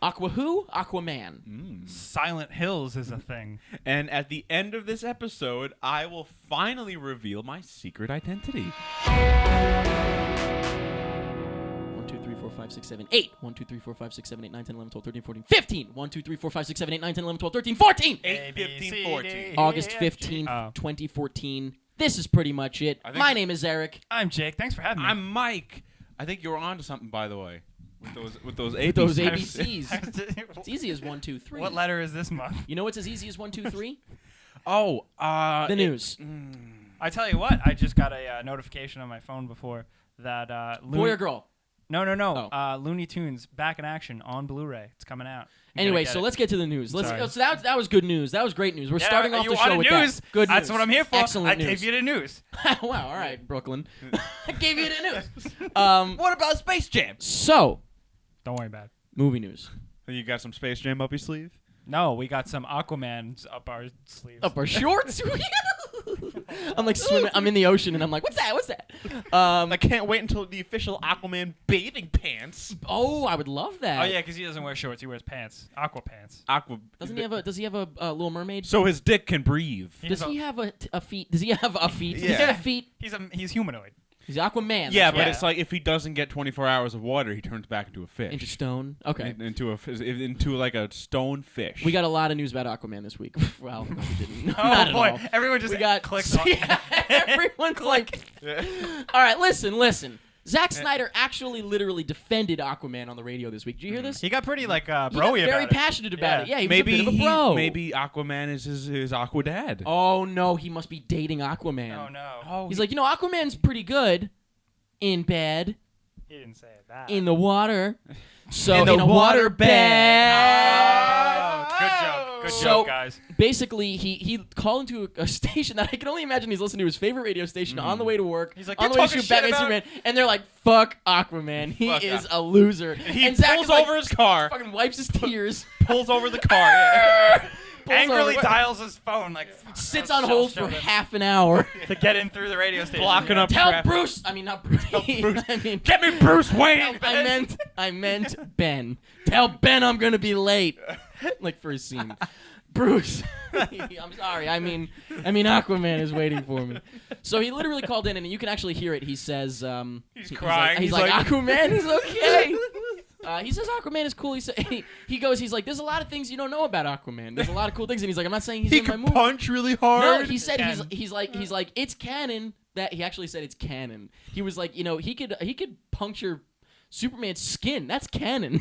Aqua who? Aquaman. Silent Hills is a thing. And at the end of this episode, I will finally reveal my secret identity. 1, 2, 3, 4, 5, 6, 7, 8. 1, 2, 3, 4, 5, 6, 7, 8, 9, 10, 11, 12, 13, 14, 15. 1, 2, 3, 4, 5, 6, 7, 8, 9, 10, 11, 12, 13, 14. 8, 15, 14. August 15th, 2014. This is pretty much it. My name is Eric. I'm Jake. Thanks for having me. I'm Mike. I think you're on to something, by the way. With those ABCs. With those ABCs. It's easy as 1, 2, 3. What letter is this month? You know what's as easy as 1, 2, 3? The news. I tell you what, I just got a notification on my phone before that Boy or girl? No. Looney Tunes back in action on Blu-ray. It's coming out. Anyway, so let's get to the news. So that was good news. That was great news. We're starting off the show with news? that. Good news. That's what I'm here for. Excellent news. I gave you the news. Wow, all right, Brooklyn. I gave you the news. What about Space Jam? So, don't worry about it. Movie news. You got some Space Jam up your sleeve? No, we got some Aquamans up our sleeves. Up our shorts? I'm like swimming. I'm in the ocean, and I'm like, what's that? What's that? I can't wait until the official Aquaman bathing pants. Oh, I would love that. Oh yeah, because he doesn't wear shorts. He wears pants. Aqua pants. Doesn't he have a? Does he have a Little Mermaid? So his dick can breathe. Does he have a feet? Does he have a feet? Yeah. Does he have feet? He's humanoid. He's Aquaman. Yeah, but it's like if he doesn't get 24 hours of water, he turns back into a fish. Into stone. Okay. Into like a stone fish. We got a lot of news about Aquaman this week. Well, no, we didn't. No, Oh not boy, at all. everyone just clicks on. Yeah, everyone's like, all right, listen. Zack Snyder actually literally defended Aquaman on the radio this week. Did you hear this? He got pretty like He got broy very about passionate about it. Yeah, he was maybe a bit of a bro. Maybe Aquaman is his Aqua dad. Oh no, he must be dating Aquaman. Oh no. He's like, Aquaman's pretty good in bed, He didn't say that. in the water. So in a water bed. Oh, good joke. Good So- joke, guys. Basically, he called into a station that I can only imagine he's listening to his favorite radio station on the way to work. He's like, on "You're the way to talking shoot Batman shit Superman, and they're like, "Fuck Aquaman, he Fuck is a loser." He and Zack pulls is like, over his car, fucking wipes his tears, pulls over the car, yeah. Angrily over- dials his phone like sits on hold for half an hour. to get in through the radio station. Blocking up Tell traffic. Bruce. I mean, not Bruce. I mean, Get me Bruce Wayne. I meant Ben. Tell Ben I'm gonna be late. Like for a scene. Bruce. I'm sorry. I mean Aquaman is waiting for me. So he literally called in, and you can actually hear it. He says, He's crying. He's like Aquaman is okay. He says Aquaman is cool. He's like, there's a lot of things you don't know about Aquaman. There's a lot of cool things, and he's like, I'm not saying he's He in my can movie. punch really hard. No, he said he's like it's canon. That he actually said it's canon. He was like, he could puncture Superman's skin. That's canon.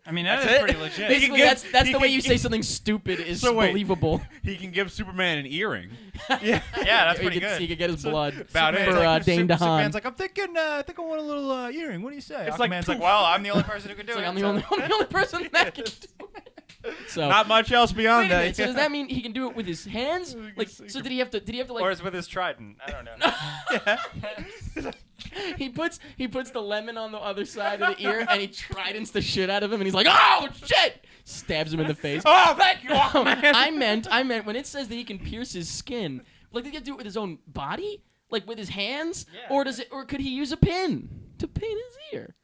I mean, that That's is it? pretty legit. Basically, that's the way you say something stupid is So wait. believable. He can give Superman an earring. Yeah, that's He pretty could- good. He could get his blood about it. for Dane DeHaan. Superman's like, I think I want a little earring. What do you say? It's like Aquaman's poof. like, well, I'm the only person who can do It's it. like, I'm the only person that can do it. So Not much else beyond wait a that. minute, so does that mean he can do it with his hands? Like, so did he have to like? Or is with his trident. I don't know. He puts the lemon on the other side of the ear, and he tridents the shit out of him, and he's like, "Oh shit!" Stabs him in the face. Oh, thank you, Aquaman. I meant when it says that he can pierce his skin, like did he do it with his own body, like with his hands, Yeah. or could he use a pin to pin his ear?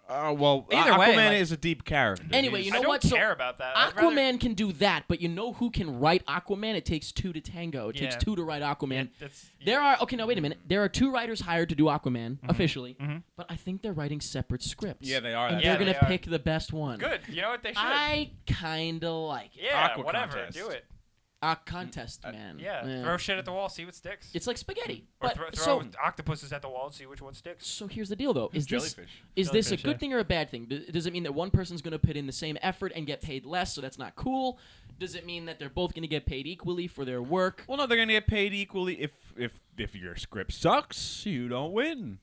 Well, Either way, Aquaman like- is a deep character. Anyway, you know I don't what? So care about that. I'd rather- Aquaman can do that, but you know who can write Aquaman? It takes two to tango. It takes Yeah. two to write Aquaman. That's- There are now wait a minute. There are 2 writers hired to do Aquaman officially, but I think they're writing separate scripts. Yeah, they are. And That's they're Yeah, gonna they are. pick the best one. Good. You know what they should? I kinda like it. Yeah, Aqua whatever. contest. Do it. Contest, man. Yeah. Throw shit at the wall, see what sticks. It's like spaghetti. Or But throw octopuses at the wall, see which one sticks. so here's the deal, though. Is this Jellyfish, a good thing or a bad thing? Does it mean that one person's going to put in the same effort and get paid less, so that's not cool? Does it mean that they're both going to get paid equally for their work? Well, no, they're gonna get paid equally. If your script sucks, you don't win.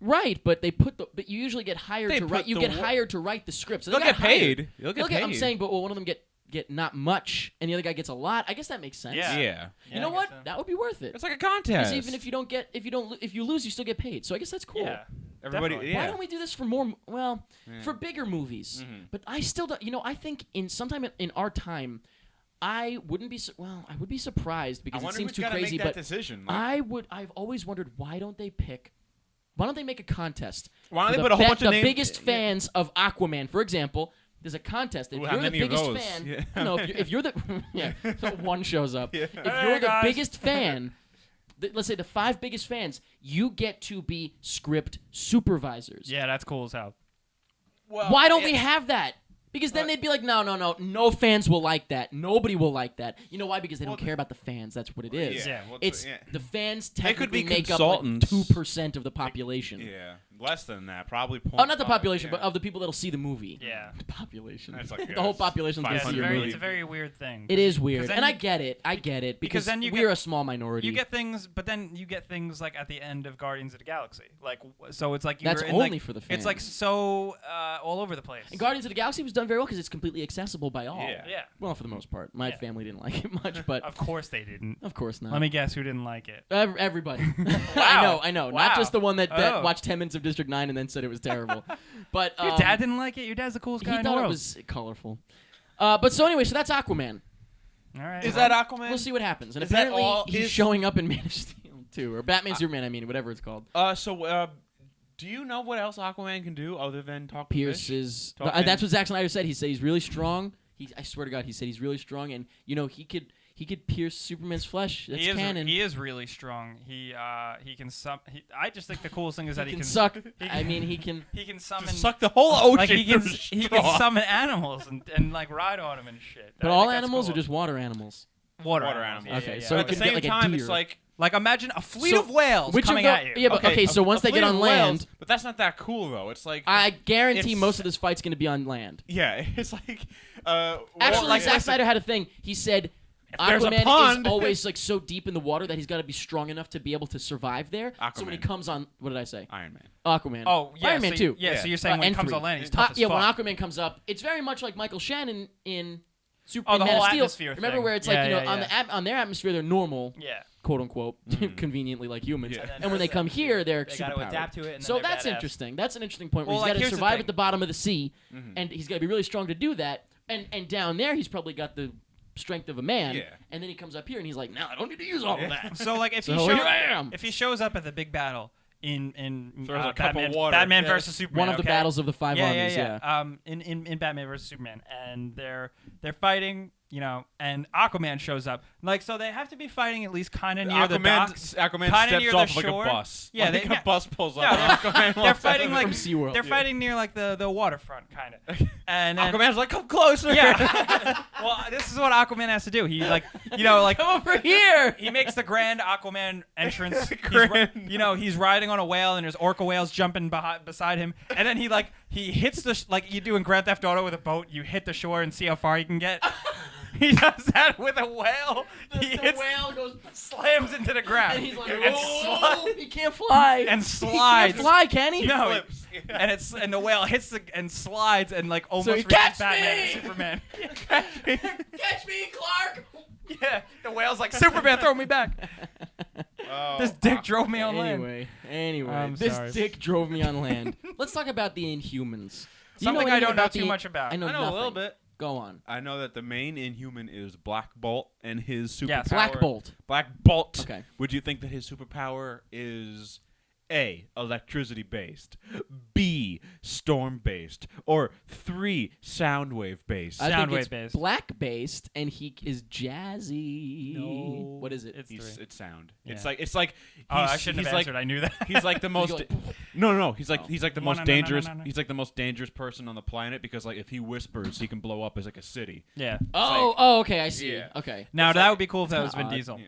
Right, but but you usually get hired They to put wait. You the get wo- hired to write the script. So They'll they get got hired. paid. They'll get paid. I'm saying, but one of them get not much, and the other guy gets a lot. I guess that makes sense. Yeah. Yeah. You know I what? guess so. That would be worth it. It's like a contest. Because even if you lose, you still get paid. So I guess that's cool. Yeah. Everybody, Definitely. yeah. Why don't we do this for for bigger movies? But I still don't. I think sometime in our time, I wouldn't be. I would be surprised because it seems too crazy. But decision. I've always wondered why don't they make a contest? Why don't for they the put a whole bunch of the names? biggest fans of Aquaman, for example, there's a contest. If Ooh, how you're the many of biggest those? fan, Yeah. no, if you're the so one shows up. Yeah. If Hey, you're the guys. biggest fan, let's say the 5 biggest fans, you get to be script supervisors. Yeah, that's cool as hell. Well, Why don't we have that? Because then they'd be like, no fans will like that. Nobody will like that. You know why? Because they don't care about the fans. That's what it is. Yeah, well, It's yeah. the fans They could technically be make up like consultants. 2% of the population. Yeah, less than that, probably. Oh, not the 0.5, population, yeah. but of the people that'll see the movie. Yeah. The population. That's like, the whole population's Yeah, gonna it's, see a your very, movie. it's a very weird thing. It is weird, 'Cause then and I you- get it. Because then you we're get- a small minority. You get things, but then you get things like at the end of Guardians of the Galaxy. Like, so it's like That's you're in, only like, for the fans. It's like so all over the place. And Guardians of the Galaxy was done very well because it's completely accessible by all. Yeah. Yeah. Well, for the most part. My Yeah. family didn't like it much, but Of course they didn't. of course not. Let me guess who didn't like it. Everybody. Wow. I know. Wow. Not just the one that Oh. watched 10 minutes of District 9 and then said it was terrible. But Your dad didn't like it? Your dad's the coolest he guy in the thought world. it was colorful. But so anyway, so that's Aquaman. All right. Is well, that Aquaman? We'll see what happens. And Is that apparently all he's his- showing up in Man of Steel too, or Batman Superman. I mean, whatever it's called. Do you know what else Aquaman can do other than talk to Pierce fish? is. Talk That's in- what Zack Snyder said. He said he's really strong. I swear to God, he said he's really strong, and he could pierce Superman's flesh. That's canon. He is really strong. He can I just think the coolest thing is that he can suck. I mean, he can. He can summon. Just suck the whole ocean. like he can through he straw. can summon animals and like ride on them and shit. But I all think that's animals cool. are just water animals. water Water animals. animals. Yeah, Okay, yeah, so yeah. But it at the could get same like a time, deer. it's like Like imagine a fleet So, of whales which coming of at you. Yeah, but okay. So once they fleet get of on whales, land, but that's not that cool though. It's like I guarantee It's- most of this fight's going to be on land. yeah, it's like Actually, like, Zack listen- Snyder had a thing. He said there's a Aquaman is pond- always like so deep in the water that he's got to be strong enough to be able to survive there. So when he Aquaman. comes on, what did I say? Iron Man. Aquaman. Oh yeah, Iron Man so, 2. Yeah, Yeah. so you're saying when he and comes 3. on land, he's tough as yeah, fuck. when Aquaman comes up, it's very much like Michael Shannon in Oh, Superman the Man whole of Steel. atmosphere Remember thing. where it's Yeah, like yeah, on yeah. on their atmosphere they're normal, Yeah. quote unquote, conveniently like humans, Yeah. and when they come here they're They got to superpowered. adapt to it. And So then they're that's badass. interesting. That's an interesting point. Where Well, he's like, got to here's the survive thing. at the bottom of the sea, and he's got to be really strong to do that. And down there, he's probably got the strength of a man. Yeah. And then he comes up here and he's like, "No, I don't need to use all of that." So like So here I am. if he shows up at the big battle in Throws a cup of Batman, water. Batman Yeah. versus Superman, One of the okay? battles of the 5 armies. Yeah. In Batman versus Superman, and they're fighting, and Aquaman shows up. Like, so they have to be fighting at least kind of near the docks. Aquaman Kinda steps near the off like shore. a bus. Yeah, like they- a bus pulls up. Yeah, Aquaman they're walks fighting out. like From SeaWorld. They're fighting near like the waterfront kind of. And then, Aquaman's like, come closer. yeah. Well, this is what Aquaman has to do. He like Come over here. he makes the grand Aquaman entrance. Grand. He's riding on a whale and there's orca whales jumping beside him. And then he hits the like you do in Grand Theft Auto with a boat. You hit the shore and see how far you can get. He does that with a whale. He The hits, whale goes, slams into the ground and he's like, and, "Oh, he can't fly." and He slides. can't fly, can he? No, Flips. and the whale hits and slides and like almost he reaches catch Batman me! and Superman. Catch me, Clark. Yeah, the whale's like, Superman, throw me back. Oh, This dick drove me on land. Anyway, I'm this sorry. dick drove me on land. Let's talk about the Inhumans. Do you Something know I anything don't know about too much about. I know, I know nothing. a little bit. Go on. I know that the main Inhuman is Black Bolt, and his superpower. Yes. Black Bolt. Black Bolt. Okay. Would you think that his superpower is A, electricity based, B, storm based, or 3, sound wave based? I think Soundwave it's based. black based, and he is jazzy. No. What is it? It's He's, 3. it's sound. Yeah. It's like Oh, I he's- shouldn't he's have like, answered. I knew that. He's like the most. like, No. He's like Oh. he's like the No, most no, no, no, dangerous. no, no. He's like the most dangerous person on the planet because like if he whispers, he can blow up as like a city. Yeah. Oh, okay, I see. Yeah. Okay. Now that would be cool if that It's was Vin kinda Diesel. Yeah.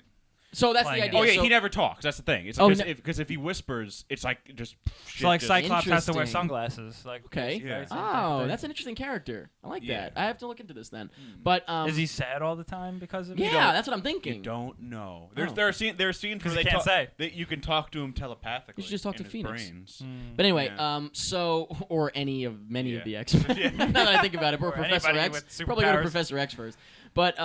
So that's the Playing it. idea. Oh yeah, so, he never talks. That's the thing. It's Oh, because if he whispers, it's like just. Shit So like just- Cyclops has to wear Interesting. sunglasses. Like Okay. it's Yeah. very same Oh, thing. that's an interesting character. I like Yeah. that. I have to look into this then. But Is he sad all the time because of it? Yeah, that's what I'm You thinking. don't know. Oh. There are scenes where you they can't talk, say. that you can talk to him telepathically. You should just talk in to his Phoenix. brains. But anyway, Yeah. so or any of many of Yeah. the X-Men. Yeah. Now that I think about it, or Or Professor anybody X. with Probably go to superpowers. Professor X first. But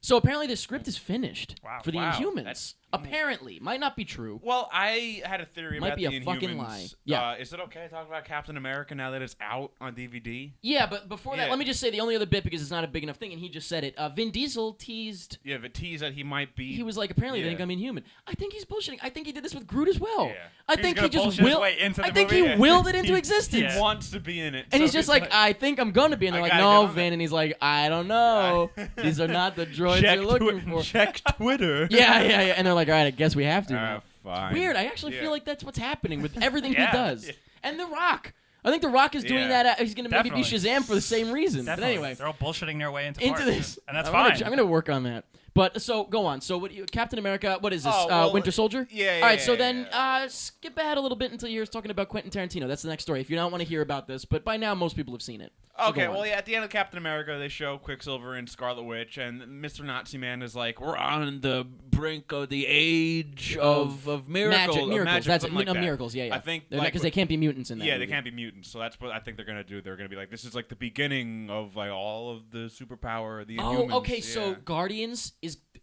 so apparently the script is finished Wow. for the Wow. Inhumans. That's Apparently, might not be true. Well, I had a theory Might about be the a fucking Inhumans. lie. Yeah. Is it okay to talk about Captain America now that it's out on DVD? Yeah, but before that, Yeah. let me just say the only other bit, because it's not a big enough thing, and he just said it. Vin Diesel teased. Yeah, the tease that he might be. He was like, apparently they Yeah. think I'm Inhuman. I think he's bullshitting. I think he did this with Groot as well. Yeah. I He's think gonna he just bullshit his willed. way into I the think movie. he Yeah. willed it into existence. He wants to be in it. And so he's just like, I think I'm gonna be. And they're I like, gotta no, get on Vin. that. And he's like, I don't know. These are not the droids check you're looking for. Check Twitter. Yeah. And they're like, all right, I guess we have to now. Fine. Weird. I actually feel like that's what's happening with everything he Yeah. does. Yeah. And The Rock. I think The Rock is doing Yeah. that. He's going to maybe be Definitely. Shazam for the same reason. Definitely. But anyway, They're all bullshitting their way into into parts, this. and that's I'm fine. I'm going to work on that. But so go on. So what? Captain America. What is this? Oh, well, Winter Soldier. yeah, All right. yeah, So yeah, then yeah. skip ahead a little bit until you're talking about Quentin Tarantino. That's the next story. If you don't want to hear about this, but by now most people have seen it. So Okay, go on. well, yeah, at the end of Captain America, they show Quicksilver and Scarlet Witch, and Mr. Nazi Man is like, we're on the brink of the age of miracle, Magic, miracles. magic, That's it. something like that. Miracles. Yeah. I think because like, they can't be mutants in that. Yeah, they movie. can't be mutants, so that's what I think they're gonna do. They're gonna be like, this is like the beginning of like all of the superpower, the Inhumans. Oh, okay. Yeah. So Guardians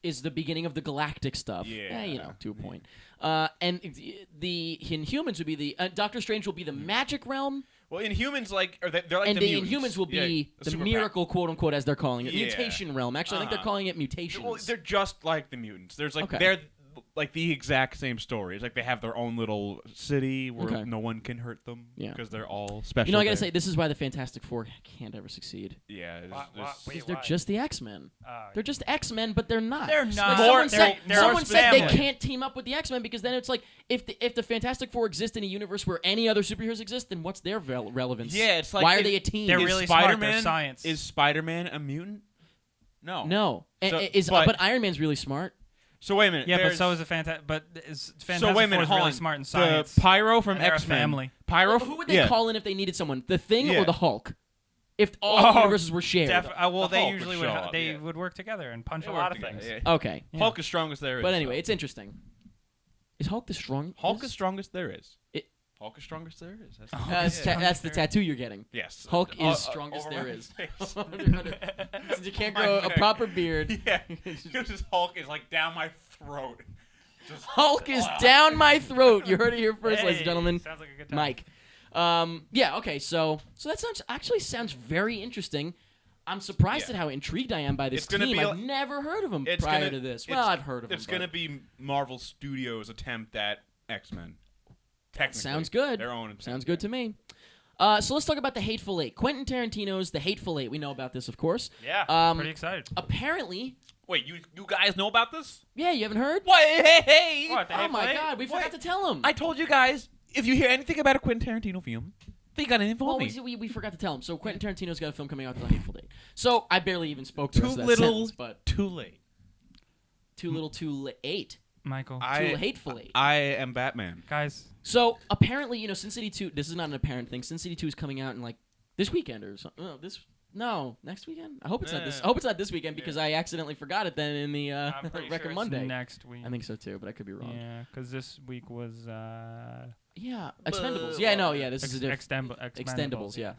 is the beginning of the galactic stuff. Yeah. You know, to a point. And the Inhumans would be the Doctor Strange will be the magic realm, well, Inhumans they're like and the the mutants. Inhumans will be Yeah, the superpower. miracle, quote unquote, as they're calling it, Yeah. mutation realm. Actually, I think they're calling it mutations. Well, they're just like the mutants. There's like Okay. they're like the exact same story. It's like they have their own little city where Okay. no one can hurt them Yeah. because they're all special. You know, I gotta there. say, this is why the Fantastic Four can't ever succeed. Yeah, it's- Why- it's- wait, Because they're why? just the X-Men. Oh, They're just X-Men, but they're not. They're Like, not. someone They're- said, they're someone said they family. can't team up with the X-Men because then it's like if the Fantastic Four exist in a universe where any other superheroes exist, then what's their relevance? Yeah, it's like why are if- they a team? They're Is really smart. Spider-Man They're science. Is Spider-Man a mutant? No. No, So- but Iron Man's really smart. So wait a minute. Yeah, but there's- so is Fantastic So wait a minute. Four is Hold really on. smart in science. The Pyro from And they're a X-Men. family. Pyro. Who would they yeah. call in if they needed someone? The Thing Yeah. or the Hulk? If all universes were shared. Well, The they Hulk usually would would. show up, They yeah. would work together and punch They a work lot of together, things. yeah. Okay. Yeah. Hulk is strongest there is. But anyway, so. it's interesting. Is Hulk the strong? Hulk is strongest there is. It- Hulk is strongest there is. That's That's the tattoo you're getting. yes. Hulk is strongest there is. Since you can't grow a proper beard. Yeah. Because Hulk is like down my throat. Just Hulk is down my throat. You heard it here first, ladies Hey, and gentlemen. Sounds like a good time. Mike. Yeah. Okay. So that sounds very interesting. I'm surprised Yeah. at how intrigued I am by this It's gonna team. be I've like- never heard of them it's prior gonna- to this. it's- Well, I've heard of them. It's gonna be Marvel Studios' attempt at X-Men. Technically, Sounds good. Their own. attempt, Sounds good to me. So let's talk about the Hateful Eight. Quentin Tarantino's The Hateful Eight. We know about this, of course. Yeah, pretty excited. Apparently, Wait, you guys know about this? yeah, you haven't heard? What? Hey! What, the Oh Hateful my Eight? God, we forgot to tell him. I told you guys, if you hear anything about a Quentin Tarantino film, they got an info Well, me. we forgot to tell him. So Quentin Tarantino's got a film coming out called The Hateful Eight. So I barely even spoke to Too us that little, sentence, but too late. too little, too late. Michael. Too Hateful Eight. I am Batman. Guys. So apparently, Sin City 2. This is not an apparent thing. Sin City 2 is coming out in like this weekend or something. Next weekend. I hope it's not this. I hope it's not this weekend because I accidentally forgot it then in the I'm pretty Record sure Monday. it's next week. I think so too, but I could be wrong. Yeah, because this week was Yeah, Expendables. Yeah, no, yeah, this is a different. Extendables. Yeah.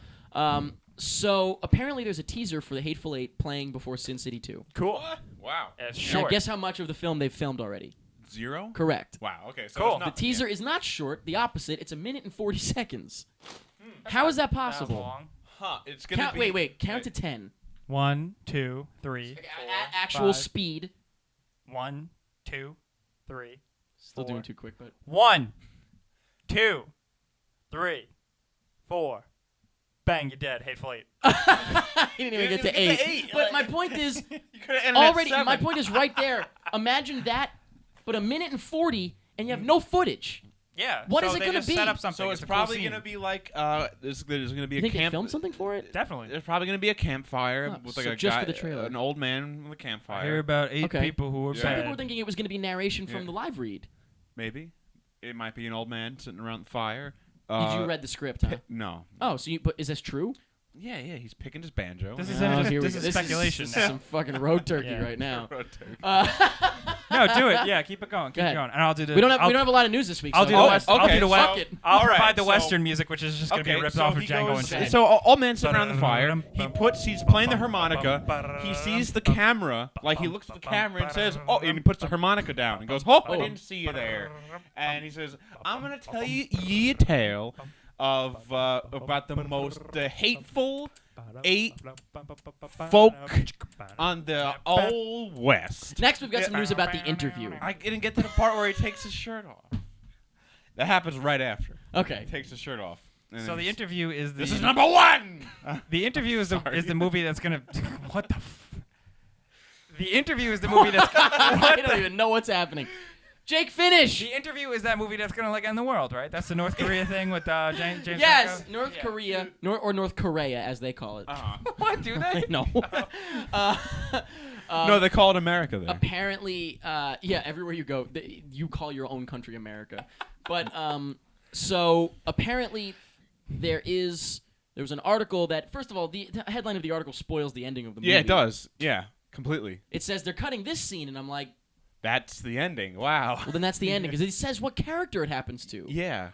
So apparently, there's a teaser for the Hateful Eight playing before Sin City 2. Cool. What? Wow. It's Now, short. guess how much of the film they've filmed already? 0? Correct. Wow. Okay. So Cool. it's The nothing teaser yet. is not short. The opposite. It's 1 minute and 40 seconds. How is that That possible? long. Huh? It's gonna Count, be. wait. Count to 10. 1, 2, 3. At actual 5. speed. 1, 2, 3. Still 4. doing too quick, but 1, 2, 3, 4. Bang, you're dead. Hateful Eight. he didn't even get to 8. But my point is, You could've ended at already, 7. my point is right there. Imagine that, but 1 minute and 40, and you have no footage. Yeah. What so is it they gonna just be? Set up something. So it's a cool probably scene. gonna be like there's gonna be You a think they camp. filmed something for it? Definitely. There's probably gonna be a campfire Huh, with like so a just guy, for the trailer. an old man with a campfire. I hear about 8 Okay. people who were Yeah. Some bad. people were thinking it was going to be narration from Yeah. the live read. Maybe it might be an old man sitting around the fire. Did you read the script? Huh? No. Oh, so but is this true? Yeah, he's picking his banjo. This Yeah. is Oh, just- here we this go. is speculation This now. is some fucking road turkey Yeah. right now. Road turkey. No, do it. Yeah, keep it going. Keep ahead. it going. And I'll do the. We don't have a lot of news this week. I'll so do go the ahead. West. I'll do the West. Fuck it. I'll All right, provide the so- Western music, which is just gonna be a rip off of he Django goes- Unchained. So all men sitting around the fire. He's playing the harmonica. He sees the camera, like he looks at the camera and says, "Oh," and he puts the harmonica down and goes, "Oh, I didn't see you there." And he says, "I'm gonna tell you a tale of about the most hateful 8 folk on the old West." Next, we've got some news about the interview. I didn't get to the part where he takes his shirt off. That happens right after. Okay. He takes his shirt off. And So then the he's- interview is the. This is number 1. The interview is Sorry. the movie that's gonna. What the? The interview is the movie that's. I don't even know what's happening. Jake, finish. The interview is that movie that's gonna like end the world, right? That's the North Korea thing with James. Yes, Franco? North Yeah. Korea, or North Korea as they call it. What do they? No. No, they call it America there. Apparently, yeah, everywhere you go, you call your own country America. But so apparently, there was an article that, first of all, the headline of the article spoils the ending of the movie. Yeah, it does. Yeah, completely. It says they're cutting this scene, and I'm like, That's the ending. Wow. well, then that's the ending because it says what character it happens to. Yeah.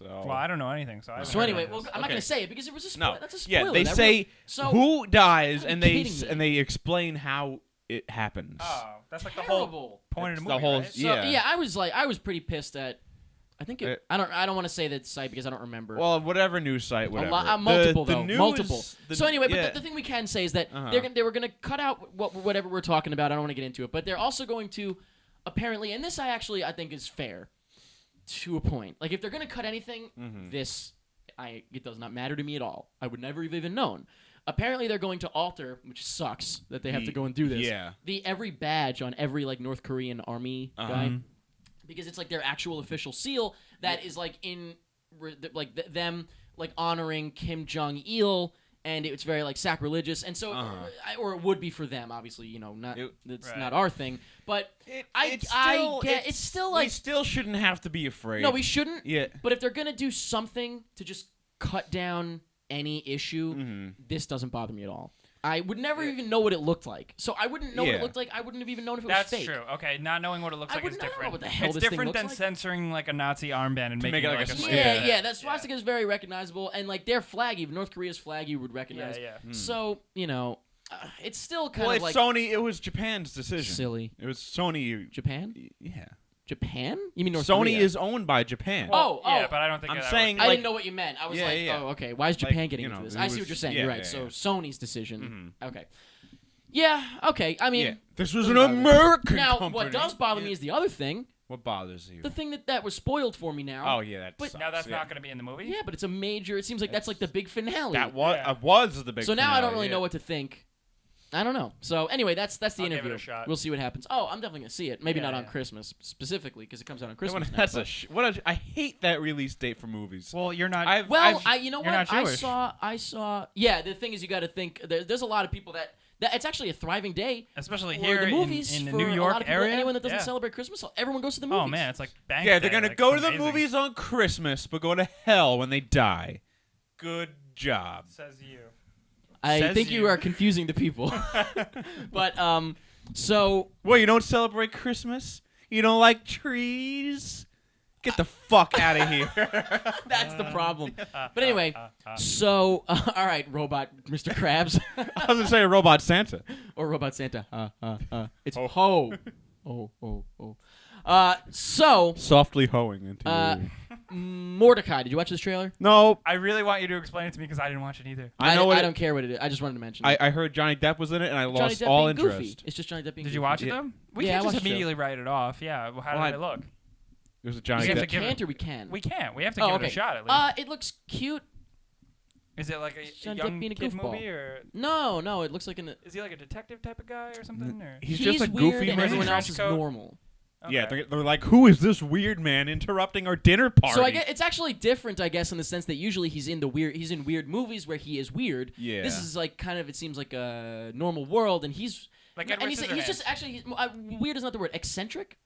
Well, I don't know anything, so I. haven't So heard anyway, of this. well, I'm not Okay. gonna say it because it was a No. spoiler. That's a spoiler. Yeah, they That say really- so who dies, Are you and they kidding me? explain how it happens. Oh, that's like the terrible. whole point of the That's movie, the whole- right? So Yeah. I was pretty pissed at. I think I don't want to say that site because I don't remember. Well, whatever news site, whatever. Multiple the though, news, multiple. So anyway, yeah. but the thing we can say is that Uh-huh. they were gonna cut out whatever we're talking about. I don't want to get into it, but they're also going to apparently, and this I think is fair to a point. Like if they're gonna cut anything, it does not matter to me at all. I would never have even known. Apparently, they're going to alter, which sucks that they have to go and do this. Yeah. Every badge on every like North Korean army guy, because it's like their actual official seal that is like them like honoring Kim Jong Il, and it's very like sacrilegious, and so or it would be for them, obviously, it's Right. not our thing, but it's still like we still shouldn't have to be afraid. no, we shouldn't. Yeah. But if they're gonna do something to just cut down any issue, this doesn't bother me at all. I would never even know what it looked like. So I wouldn't know what it Yeah. looked like. I wouldn't have even known if it That's was fake. true. Okay, not knowing what it looks I like is wouldn't know different. what the hell It's this thing different looks than like. censoring like a Nazi armband and making make it like a a swastika. Yeah, that swastika is very recognizable, and like their flag, even North Korea's flag, you would recognize. Yeah. So it's still kind Well, of like Sony. It was Japan's decision. silly. It was Sony. Japan? Yeah. Japan? You mean North Sony Korea? is owned by Japan. Oh, Yeah, but I don't think I'm that saying- would- I like- didn't know what you meant. I was Yeah, like, yeah. oh, okay. Why is Japan Like, getting you into know, this? it I see what was- you're saying. yeah, You're right. yeah, So yeah. Sony's decision. Okay. Yeah. Okay. I mean, Yeah. This was an American now company. what does bother me is the other thing. What bothers you? The thing that was spoiled for me now. Oh yeah, that But- sucks. Now that's yeah. not going to be in the movie. Yeah, but it's a major. It seems like that's like the big finale. That was Yeah. was the big. So now I don't really finale, know what to think. I don't know. So anyway, that's the I'll give it interview. a shot. We'll see what happens. Oh, I'm definitely gonna see it. Maybe Yeah, not on yeah. Christmas specifically because it comes out on Yeah. Christmas. now, That's but- I hate that release date for movies. Well, you're not. Well, you know you're what? not Jewish. I saw. Yeah, the thing is, you got to think. There's a lot of people that it's actually a thriving day. especially for here the movies in the for New a York lot of people, area. anyone that doesn't Yeah. celebrate Christmas, everyone goes to the movies. Oh man, it's like bank Yeah, they're day, gonna like, go it's to the amazing. movies on Christmas, but go to hell when they die. Good job. Says you. I Says think you you. are confusing the people. But so Well, you don't celebrate Christmas? You don't like trees? Get the fuck out of here. that's the problem. But anyway, so all right, robot Mr. Krabs I was gonna say Robot Santa. or Robot Santa. It's ho. Oh. So Softly hoeing into you. Mordecai, did you watch this trailer? No, I really want you to explain it to me because I didn't watch it either. I know what I it- don't care what it is. I just wanted to mention it. I heard Johnny Depp was in it, and I Johnny lost Depp all being interest. goofy. It's just Johnny Depp being Did goofy. you watch it Yeah. though? We Yeah, I can't just watched it. immediately write it off. Yeah. Well, how Well, did it look? It was a We Johnny have to Depp. give can't it- or we can? We can't. We have to Oh, give okay. it a shot at least. It looks cute. Is it like a Johnny Depp young being a kid goofball. movie, or No, it looks like is he like a detective type of guy or something? Or He's just a weird goofy and man. everyone Trench else is coat? normal. Yeah, Okay. they're like, who is this weird man interrupting our dinner party? So I guess it's actually different, I guess, in the sense that usually he's in weird movies where he is weird. Yeah. This is like kind of, it seems like a normal world, and he's Like and Edward he's Scissorhands. just actually weird is not the word, eccentric,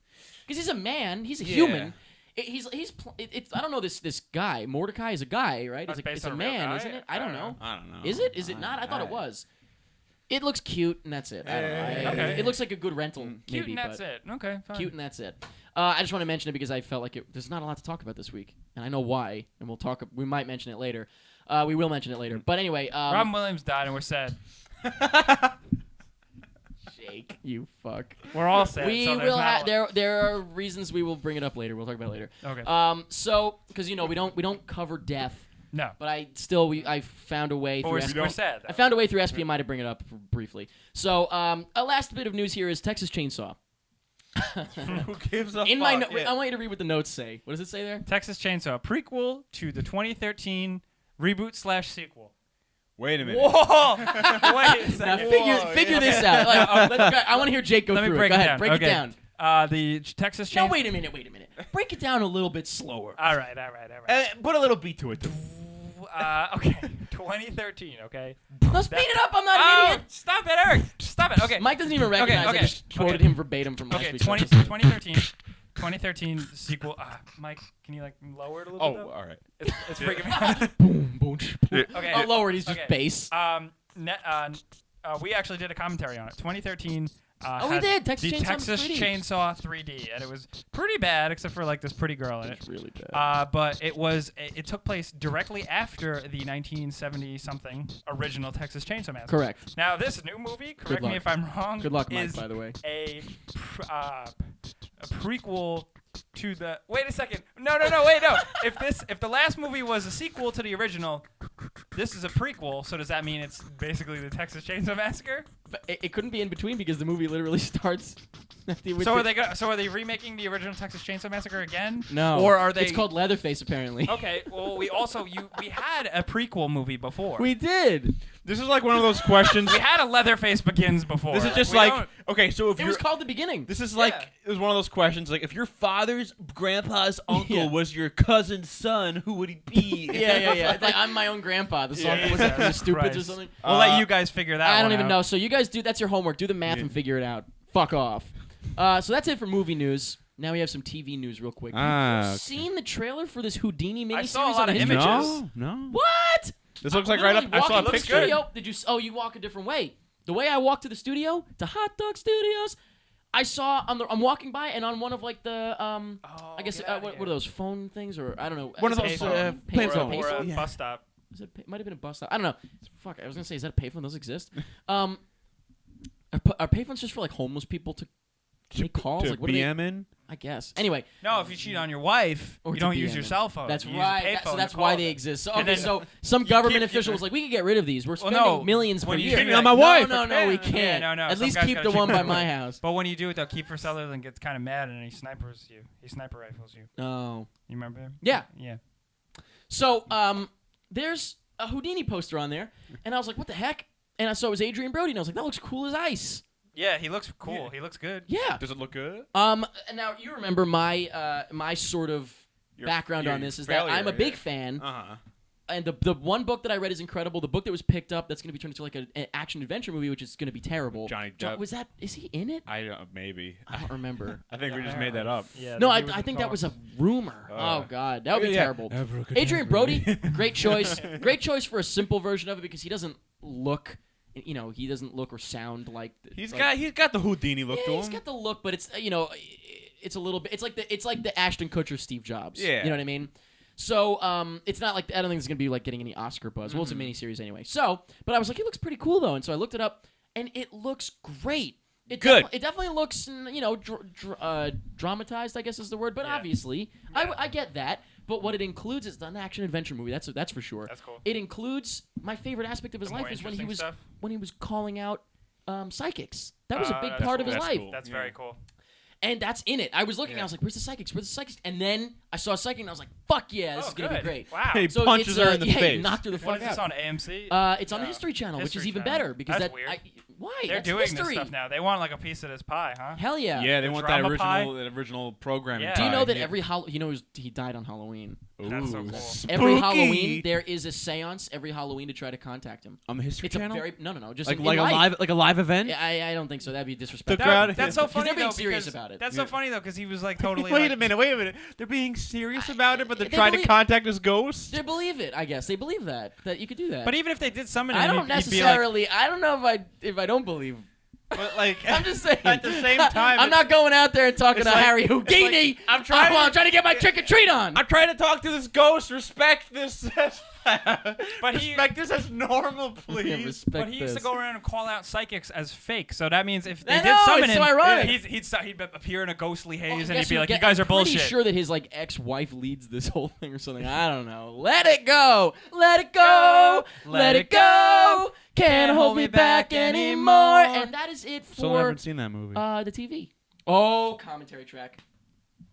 because he's a man, he's a Yeah. human. It's I don't know this guy Mordecai is a guy, right? That's It's based a on a real man, guy? isn't it? I don't know. I don't know. Is it? Is it not? I thought it was. It looks cute, and that's it. I don't know. Okay. It looks like a good rental, Cute maybe. and that's it. Okay, fine. Cute, and that's it. I just want to mention it because I felt like there's not a lot to talk about this week, and I know why. And we'll talk. We might mention it later. We will mention it later. But anyway, Robin Williams died, and we're sad. Jake, you fuck. We're all sad. We so will. not There are reasons we will bring it up later. We'll talk about it later. Okay. So because we don't cover death. No. But I found a way But through. we're sad. I found a way through SPMI to bring it up briefly. So a last bit of news here is Texas Chainsaw. Who gives a In fuck? my, Yeah. I want you to read what the notes say. What does it say there? Texas Chainsaw, prequel to the 2013 reboot/sequel. Wait a minute. Whoa! Wait a Now second. figure this out. I want to hear Jake go Let me through break it. Go it ahead, down. break Okay. it down. The Texas No, Chainsaw. wait a minute. Break it down a little bit slower. All right. Put a little beat to it. Okay. 2013. Okay. No, speed it up. I'm not an idiot. Stop it, Eric. Stop it. Okay. Mike doesn't even recognize. okay, I just quoted okay. him verbatim from last Okay. week's 2013 sequel. Mike, can you lower it a little Oh, bit? Though? all right. It's freaking me out. Boom, boom. Okay. Oh, lower it. He's just Okay. bass. We actually did a commentary on it. 2013. We had did. Texas the Chainsaw Texas 3D. Chainsaw 3D, and it was pretty bad, except for this pretty girl in it. It's really bad. But it took place directly after the 1970 something original Texas Chainsaw Massacre. Correct. Now this new movie, correct me luck. if I'm wrong. Good luck, Mike, is by the way. a prequel to the. Wait a second. No. Wait, no. If the last movie was a sequel to the original, this is a prequel. So does that mean it's basically the Texas Chainsaw Massacre? But it couldn't be in between because the movie literally starts. So are they remaking the original Texas Chainsaw Massacre again? No. Or are they? It's called Leatherface, apparently. Okay. Well, we had a prequel movie before. We did. This is like one of those questions. We had a Leatherface Begins before. This is just We like don't- okay. So if It you're was called The Beginning. this is like Yeah. it was one of those questions like if your father's grandpa's uncle Yeah. was your cousin's son, who would he be? Yeah. It's like I'm my own grandpa. The song Yeah, was like Jesus the Stupids or Christ. something. We'll let you guys figure that I don't one even out. know. So you guys do. That's your homework. Do the math Yeah. and figure it out. Fuck off. So that's it for movie news. Now we have some TV news real quick. Ah, okay. Seen the trailer for this Houdini miniseries? I saw a lot on of History images. Channel? No. What? This looks like right up. I Walking saw a to the picture. studio. Did you? Oh, you walk a different way. The way I walk to the studio, to Hot Dog Studios, I saw I'm walking by and on one of the I guess what are those phone things or I don't know. One of Is it those, payphone? payphone. Or a Payphone? bus stop. Is it might have been a bus stop. I don't know. Fuck. I was gonna say, is that a payphone? Those exist. Are payphones just for homeless people to make calls? To What do they? BM in? I guess. Anyway, No, if you cheat on your wife, Or you to don't be use in your it. cell phone. that's You use a right. payphone So to that's call why them. they exist. So, And okay, then so some you government keep- official was like, we could get rid of these. We're Well, spending no, millions per when you year. cheat You're on like, my wife. No, we Yeah, can't. no. At Some least guy's keep gotta the one cheat by on my your house. But when you do it, they'll keep for sellers and gets kind of mad and he snipers you. He sniper rifles you. Oh. You remember him? Yeah. Yeah. So there's a Houdini poster on there, and I was like, what the heck? And I saw it was Adrian Brody, and I was like, that looks cool as ice. Yeah, he looks cool. Yeah. He looks good. Yeah. Does it look good? And now you remember my my sort of background on this is that I'm a big fan, Uh-huh. and the one book that I read is incredible. The book that was picked up that's going to be turned into an action adventure movie, which is going to be terrible. Johnny Depp. Is he in it? I don't. Maybe. I don't remember. I think we just made that up. Yeah. No, he was I in think that talks. was a rumor. Oh God, that would be Yeah. terrible. Adrian Brody, great choice. Great choice for a simple version of it because he doesn't look. He doesn't look or sound like. He's got the Houdini look to Yeah, him. he's got the look, but it's it's a little bit. It's like the Ashton Kutcher Steve Jobs. Yeah. You know what I mean? So it's not like I don't think it's gonna be getting any Oscar buzz. Well, it's a miniseries anyway. So, but I was like, it looks pretty cool though, and so I looked it up, and it looks great. Good. It definitely looks dramatized, I guess is the word. But Yeah. obviously, Yeah. I get that. But what it includes is an action adventure movie. That's for sure. That's cool. It includes my favorite aspect of his The more life is when he interesting was stuff? when he was calling out psychics. That was a big that's part of cool. his That's life. cool. That's Yeah. very cool. And that's in it. I was looking, Yeah. I was like, where's the psychics? Where's the psychics? And then I saw a psychic, and I was like, fuck yeah, this Oh, is going to be good. great. Wow. He So punches it's, her in the he face. knocked her the What fuck is this out. on AMC? It's on the History Channel, which is History even Channel. better. Because That's weird. Why? They're That's doing history. this stuff now. They want a piece of this pie, huh? Hell yeah. Yeah, they The want that drama pie? original programming. Yeah. Do you know that Yeah. every he died on Halloween? That's so Ooh, cool. Every spooky. Halloween, there is a seance every Halloween to try to contact him. on the History It's Channel. a very no, just like in a life. live event. I don't think so. That'd be disrespectful. crowd- That's so Because funny they're being though, serious because about about it. That's so funny though, because he was like totally. Wait like, a minute. They're being serious about it, but they're they trying to believe- contact his ghost. They believe it, I guess. They believe that you could do that. But even if they did summon him, I don't he'd be like, necessarily. I don't know if I don't believe. But like, I'm just saying. at the same time, I'm not going out there and talking to it's like- Harry it's Houdini. like, I'm trying I'm trying to get my trick or treat on. I'm trying to talk to this ghost. Respect this. But he- respect this as normal, please. Respect But he used to this. go around and call out psychics as fake. So that means if they I did know, summon it's him, so ironic. he'd appear in a ghostly Well, haze I and he'd guess be you like, get- "You guys are I'm pretty bullshit." sure that his like ex-wife leads this whole thing or something. I don't know. Let it go. Let it go. Let it go. Can't hold me back anymore. And that is it Still for haven't seen that movie. the TV. Oh, commentary track.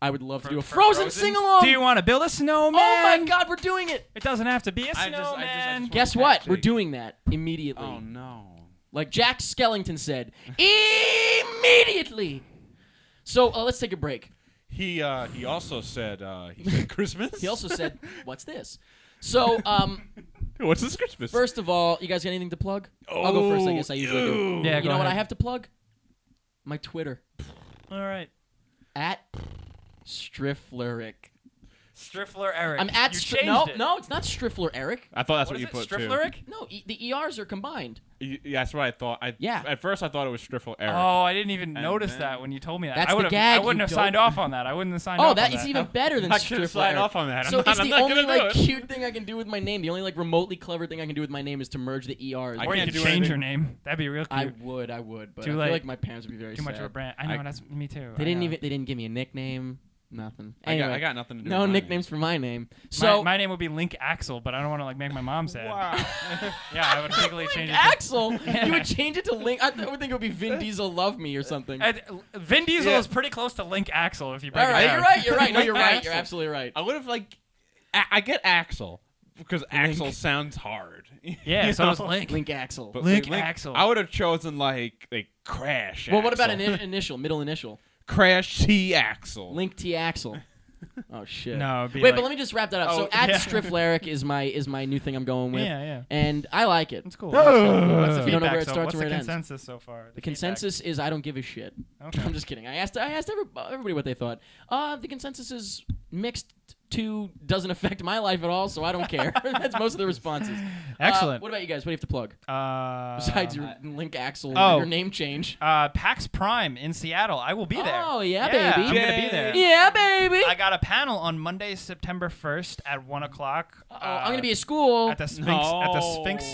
I would love to do a For Frozen sing-along. Do you want to build a snowman? Oh my God, we're doing it. It doesn't have to be a I just snowman. want- Guess what? We're doing that immediately. Oh no. Like Jack Skellington said, immediately. So let's take a break. He also said he said Christmas. He also said, "What's this?" So, What's this Christmas? first of all, you guys got anything to plug? I'll go first. I guess I usually do. Yeah, You go know what I ahead. have to plug? My Twitter All right. at Strifflerick. Striffler Eric. I'm at you Stri- changed no, it. no, it's not Striffler Eric. I thought that's What what, is you it? put Strifflerick? No, the ERs are combined. too. Yeah, that's what I thought. Yeah. At first, I thought it was Striffle Eric. Oh, I didn't even And notice then- that when you told me that. That's I the would've- gag, I wouldn't you have signed dope. off on that. I wouldn't have signed Oh, off on that is that. even better than I couldn't Striffler sign Eric. off on that. So it's I'm the not only gonna do like it. cute thing I can do with my name. The only like remotely clever thing I can do with my name is to merge the ERs. I Or you can't could do change anything. your name. That'd be real cute. I would, but Too I late. feel like my parents would be very Too much of sad. a brand. I know. That's me too. They I didn't know. even. They didn't give me a nickname. Nothing. I Anyway, got nothing to do. no with my nicknames name. for my name. My, So my name would be Link Axel, but I don't want to like make my mom sad. Wow. Yeah, I would legally change it. To, Axel, you would change it to Link. I would think it would be Vin Diesel Love Me or something. And Vin Diesel Yeah. is pretty close to Link Axel if you break All it right, down. you're right. You're right. No, you're Link right. You're Axel. absolutely right. I would have like. I get Axel because Axel sounds hard. Yeah, You so does know? Link. Link Axel. But Link Axel. I would have chosen like Crash. Well, what about an Axel. initial, middle initial? Crash T Axel? Link T Axel. Oh shit. No, it'd be Wait, like- but let me just wrap that up. Oh, So at yeah. Strifflerick is my new thing I'm going with. Yeah, yeah. And I like it. It's cool. Ugh. What's the You don't know feedback where it so- starts What's and where the it ends. consensus so far? The feedback? consensus is I don't give a shit. Okay. I'm just kidding. I asked everybody what they thought. The consensus is mixed to doesn't affect my life at all, so I don't care. That's most of the responses. Excellent. What about you guys? What do you have to plug? Besides your Link Axel, oh. your name change. PAX Prime in Seattle. I will be there. Oh, yeah, yeah, baby. I'm gonna be there. Yeah, baby. I got a panel on Monday, September 1st at 1 o'clock. I'm gonna be at school. at the Sphinx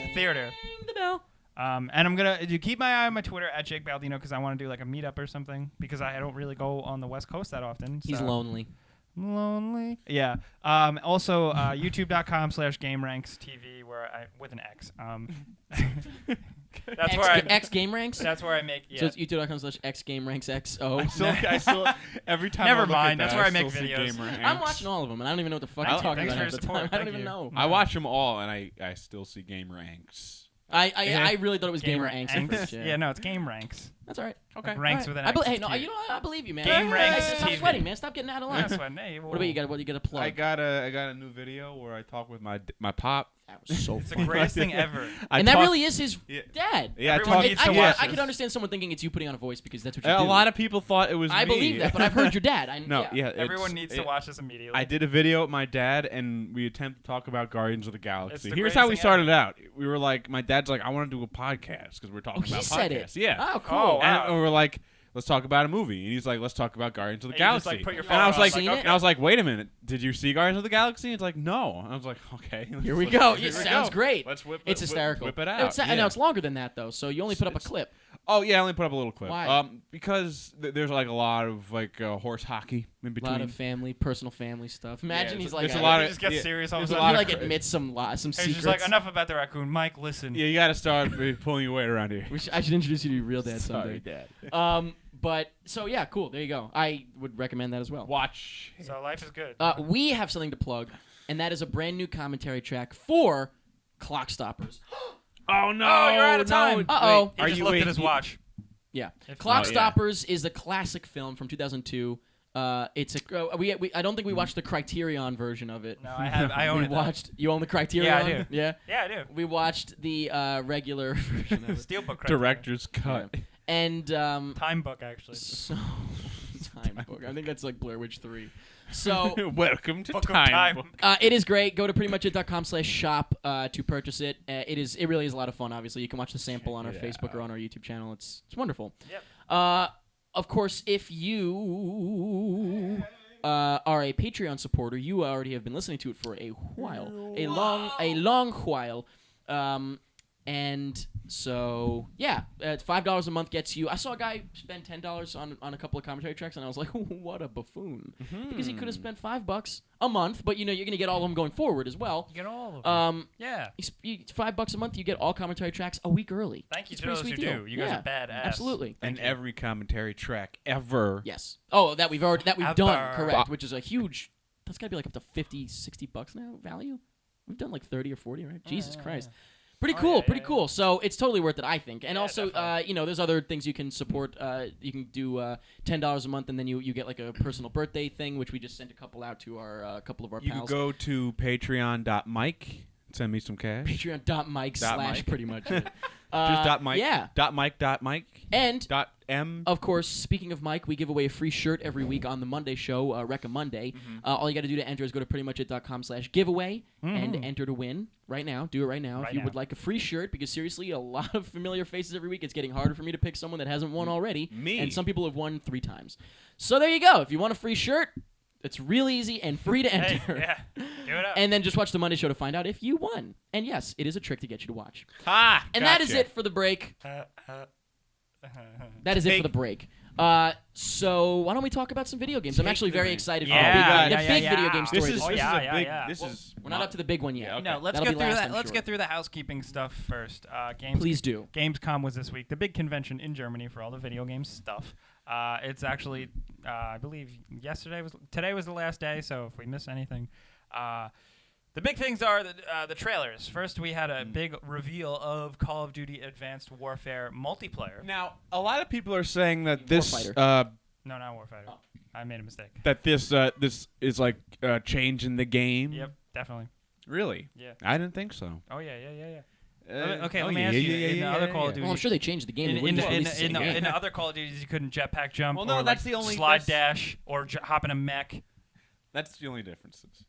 No. Theater. Ring the bell. And I'm gonna keep my eye on my Twitter at Jake Baldino because I want to do like a meetup or something because I don't really go on the West Coast that often. He's so. lonely. Lonely. Yeah. Also, YouTube.com/GameRanksTV where I with an X. That's where I. X Game Ranks. That's where I make. Yeah. So it's youtube.com/X Game Ranks XO. I still, every time. Never I look mind, At that's that, where I I make still see videos. Gamer I'm Ranks. watching all of them, and I don't even know what the fuck Thank you're talking you. about Thanks half for the your time. support. I don't Thank even you. know. I watch them all, and I still see Game Ranks. I really thought it was Gamer Angst. at Ranks. first, Yeah, no, it's Game Ranks. That's all right. Okay. Ranks All with right. an X. Hey, it's no, cute. you know what? I believe you, man. Game Ranks Stop TV. sweating, man. Stop getting out of line. That's what. Hey, What about you? What do you got to plug? I got a new video where I talk with my pop. That was so It's the fun. greatest thing ever. And that really is his Yeah. dad. Yeah, Everyone I needs talk, to I, watch I this. could understand someone thinking it's you putting on a voice because that's what you a do. lot of people thought it was I me. believe that, but I've heard your dad. Everyone needs to watch this immediately. I did a video with my dad, and we attempt to talk about Guardians of the Galaxy. the Here's greatest how we thing started out. We were like, my dad's like, I want to do a podcast because we're Oh, talking he about said podcasts. it. Yeah. Oh, cool. Oh, wow. And we're like, let's talk about a movie. And he's like, let's talk about Guardians of the And you just, Galaxy. like, put your and phone I was on, like, like, okay. and I was like, wait a minute, did you see Guardians of the Galaxy? And it's like, no. And I was like, okay. Here we let's- go. here It we sounds go. great. Let's whip It's hysterical. Whip it out. No, Yeah. it's longer than that though. So you only put up a clip. Oh yeah, I only put up a little clip. Why? Because there's like a lot of like horse hockey in A between. lot of personal family stuff. Imagine Yeah, he's like there's a a lot He of just gets yeah, serious all of a there's sudden. he lot like of admits some He's secrets. just like, enough about the raccoon. Mike, listen. Yeah, you got to start pulling your weight around here. I should introduce you to your real dad Sorry, someday. Dad. But so yeah, cool. There you go. I would recommend that as well. Watch. So life is good. We have something to plug, and that is a brand new commentary track for Clock Stoppers. Oh no! Oh, you're out of time. Uh-oh. He Are just you looked wait, at his watch. Yeah, If- Clock Oh, yeah. Stoppers is the classic film from 2002. It's a we I don't think we watched the Criterion version of it. No, I have. I own we it. though. watched. You own the Criterion? Yeah, I do. Yeah. Yeah, I do. We watched the regular version of it. Steelbook. Director's cut. And Time book actually. so Time Book. I think that's like Blair Witch 3. So welcome to Book of Time Time. Book. it is great. Go to prettymuchit.com/shop to purchase it. It really is a lot of fun. Obviously, you can watch the sample on our Facebook or on our YouTube channel. It's wonderful. Yep. Of course, if you are a Patreon supporter, you already have been listening to it for a while, a long while. And so, yeah, $5 a month gets you. I saw a guy spend $10 on a couple of commentary tracks, and I was like, what a buffoon. Because he could have spent $5 a month, but, you're going to get all of them going forward as well. You get all of them. Yeah. $5 a month, you get all commentary tracks a week early. Thank you It's to a those pretty who sweet deal. do. You guys are badass. Absolutely. And every commentary track ever. Yes. Oh, that we've done, Ever. correct, which is a huge, that's got to be like up to $50, $60 now value. We've done like 30 or 40, right? Jesus Christ. Pretty cool, pretty cool. So it's totally worth it, I think. And also, there's other things you can support. You can do $10 a month, and then you get like a personal birthday thing, which we just sent a couple out to our couple of our You pals. can go to patreon.mike, send me some cash. Patreon.mike / pretty much. Just .mike. Yeah. .mike.mike. And .m. of course, speaking of Mike, we give away a free shirt every week on the Monday show, Recca Monday. All you got to do to enter is go to prettymuchit.com/giveaway and enter to win right now. Do it right now if you would like a free shirt, because seriously, a lot of familiar faces every week. It's getting harder for me to pick someone that hasn't won already. Me. And some people have won 3 times. So there you go. If you want a free shirt, it's real easy and free to enter. Hey, yeah. Do it up. And then just watch the Monday show to find out if you won. And yes, it is a trick to get you to watch. Ha! And that is it for the break. That is it for the break. So why don't we talk about some video games? I'm actually very excited for the big video game story. This is We're not up to the big one yet. Yeah, okay. No, let's That'll get be through last, that. I'm Let's sure. get through the housekeeping stuff first. Please do. Gamescom was this week, the big convention in Germany for all the video game stuff. It's actually, I believe, today was the last day. So if we miss anything, the big things are the trailers. First, we had a big reveal of Call of Duty Advanced Warfare multiplayer. Now, a lot of people are saying that this Warfighter. No, not Warfighter. Oh. I made a mistake. that this is like changing the game. Yep, definitely. Really? Yeah. I didn't think so. Oh yeah. Okay, Let me ask you. In the other Call of Duty, Well, I'm sure they changed the game. They in wouldn't just release the same game. the other Call of Duties, you couldn't jetpack jump. Well, no, or that's like the only- slide that's- dash or hop in a mech. That's the only differences.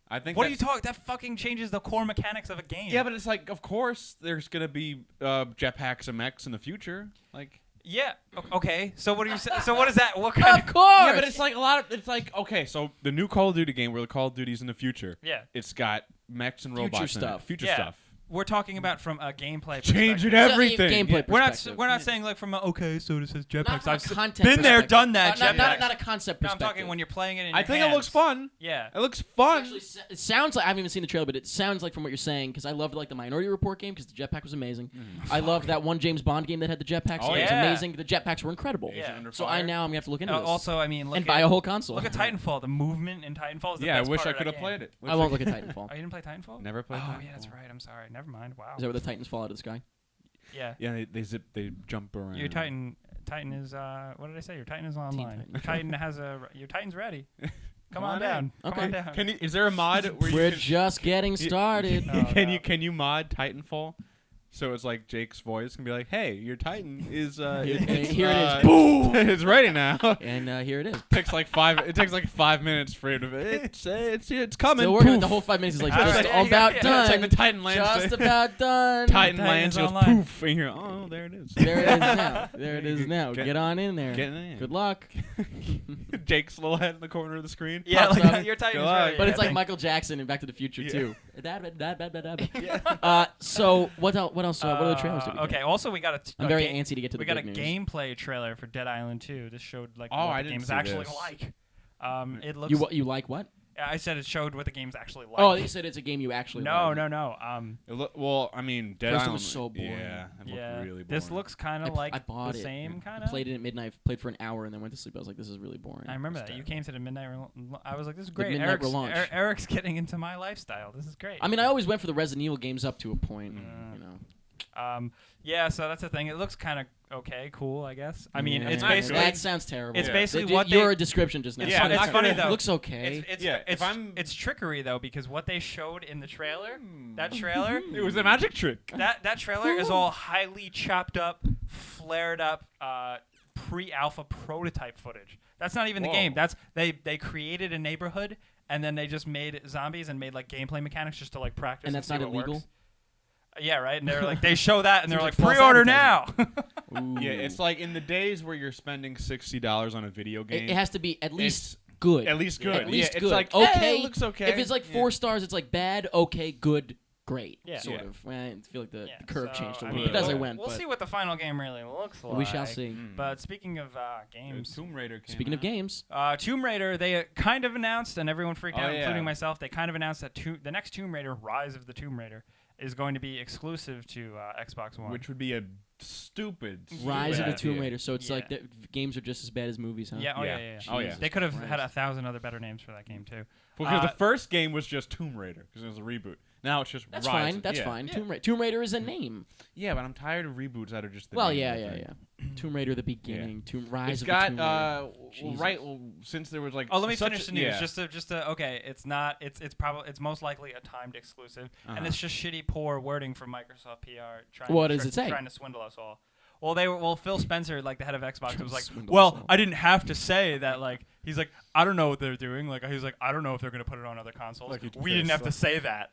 I think. What are you talking? That fucking changes the core mechanics of a game. Yeah, but it's like, of course, there's gonna be jetpacks and mechs in the future. Like. Yeah. Okay. So what are you? So what is that? What kind Of course. Yeah, but it's like a lot of. It's like, okay, so the new Call of Duty game, where the Call of Duty's in the future. Yeah. It's got mechs and Future robots. In it. stuff. Future Yeah. stuff. We're talking about from a gameplay. Changing perspective. everything. Gameplay We're perspective. not saying like from a, okay, so this is jetpacks. Not from a I've content been there, perspective. done that. Not jetpacks. a concept No, I'm perspective. talking when you're playing it in I your think it looks hands. fun. Yeah. It looks fun. Actually, it sounds like I haven't even seen the trailer, but it sounds like from what you're saying, because I loved like the Minority Report game because the jetpack was amazing. I loved that one James Bond game that had the jetpacks. Oh, It was yeah. amazing. The jetpacks were incredible. Yeah. Under So Fire. I'm gonna have to look into this. Also, I mean, look and at, buy a whole console. Look at Titanfall. The movement in Titanfall is the Yeah, I best wish part I of could that have played game. it. I won't look at Titanfall. Oh, you didn't play Titanfall? Never played. Oh, Titanfall. yeah, that's right. I'm sorry. Never mind. Wow. Is that where the Titans fall out of the sky? Yeah. Yeah, they jump around. Your Titan is what did I say? Your Titan is online. Titan. Your Titan your Titan's ready. Come on on down. Come Okay. on down. Is there a mod where We're you can, just getting started. Oh, no. can you mod Titanfall? So it's like Jake's voice can be like, "Hey, your Titan is Here it is. Boom! It's ready now." And here it is. It takes like 5 minutes for it to. It's coming. Still working. Poof. The whole 5 minutes is like All just right, yeah, about yeah. done. It's like the Titan lands. Just about done. Titan Titan lands, is goes online. poof, and you're oh, there it is. There it is now. There it is now. Get- Get on in there. Get in. Good luck. Jake's little head in the corner of the screen. Yeah, Pops like up. your Titan's Go on. ready. But it's Yeah, like Michael Jackson in Back to the Future Yeah. too. So what else? What are the trailers? Did we get? Okay. Also, we got I'm very antsy to get to the We got a big news. gameplay trailer for Dead Island 2. This showed like Oh, what I the didn't game's see actually this. like. It looks. You like what? I said it showed what the game's actually like. Oh, you said it's a game you actually like. No. Well, I mean, Dead First it Island was so boring. Yeah, it Yeah. looked really boring. This looks kind of like I bought the it. same kind I of. played it at midnight. Played for an hour and then went to sleep. I was like, this is really boring. I remember It's that you terrible. came to the midnight. I was like, this is great. midnight relaunch. Eric's getting into my lifestyle. This is great. I mean, I always went for the Resident Evil games up to a point. You know. Yeah, so that's the thing. It looks kind of okay, cool, I guess. I mean, Yeah, it's not basically that sounds terrible. it's basically what your they. description just now. Yeah, sounded it's funny, terrible. though. It looks okay. It's trickery though, because what they showed in the trailer, that trailer, It was a magic trick. that trailer is all highly chopped up, flared up pre-alpha prototype footage. That's not even the Whoa. game. That's they created a neighborhood and then they just made zombies and made like gameplay mechanics just to like practice. And that's see not what illegal? Works. Yeah, right. And they're like they show that and they're Seems like like false pre-order now. Ooh. Yeah, it's like in the days where you're spending $60 on a video game. It has to be at least good. At least good. At least yeah, good. It's like okay. it looks okay. If it's like 4 stars, it's like bad, okay, good, great. Yeah. Sort Yeah. of. Well, I feel like the Yeah, curve so, changed a I little mean, bit as I we'll- went. We'll but see what the final game really looks like. we shall see. Mm. But speaking of games, Tomb Raider came Speaking of out. games, Tomb Raider, they kind of announced, and everyone freaked Oh, out, yeah. including myself. They kind of announced that the next Tomb Raider, Rise of the Tomb Raider, is going to be exclusive to Xbox One. Which would be a stupid Rise of the Tomb idea. Raider. So it's Yeah. like games are just as bad as movies, huh? yeah, Yeah. yeah. Oh, yeah. They could have Christ. had 1,000 other better names for that game too. Because the Uh, first game was just Tomb Raider because it was a reboot. Now it's just That's Rise. fine. That's yeah. fine. Yeah. Tomb Raider is a name. Yeah, but I'm tired of reboots that are just the Well, name yeah, of the yeah, thing. yeah. Tomb Raider: The Beginning. Rise It's of got the Tomb Raider. well, right well, since there was like Oh, let me such finish a- the news. yeah. Just to okay, it's not. It's probably it's most likely a timed exclusive, and Uh-huh. it's just shitty, poor wording from Microsoft PR. What does it say? Trying to swindle us all. Well, Phil Spencer, like the head of Xbox, was like, Swindle us well, all. I didn't have to say that. Like, he's like, I don't know what they're doing. Like, he's like, I don't know if they're gonna put it on other consoles. Like, we didn't have to say that.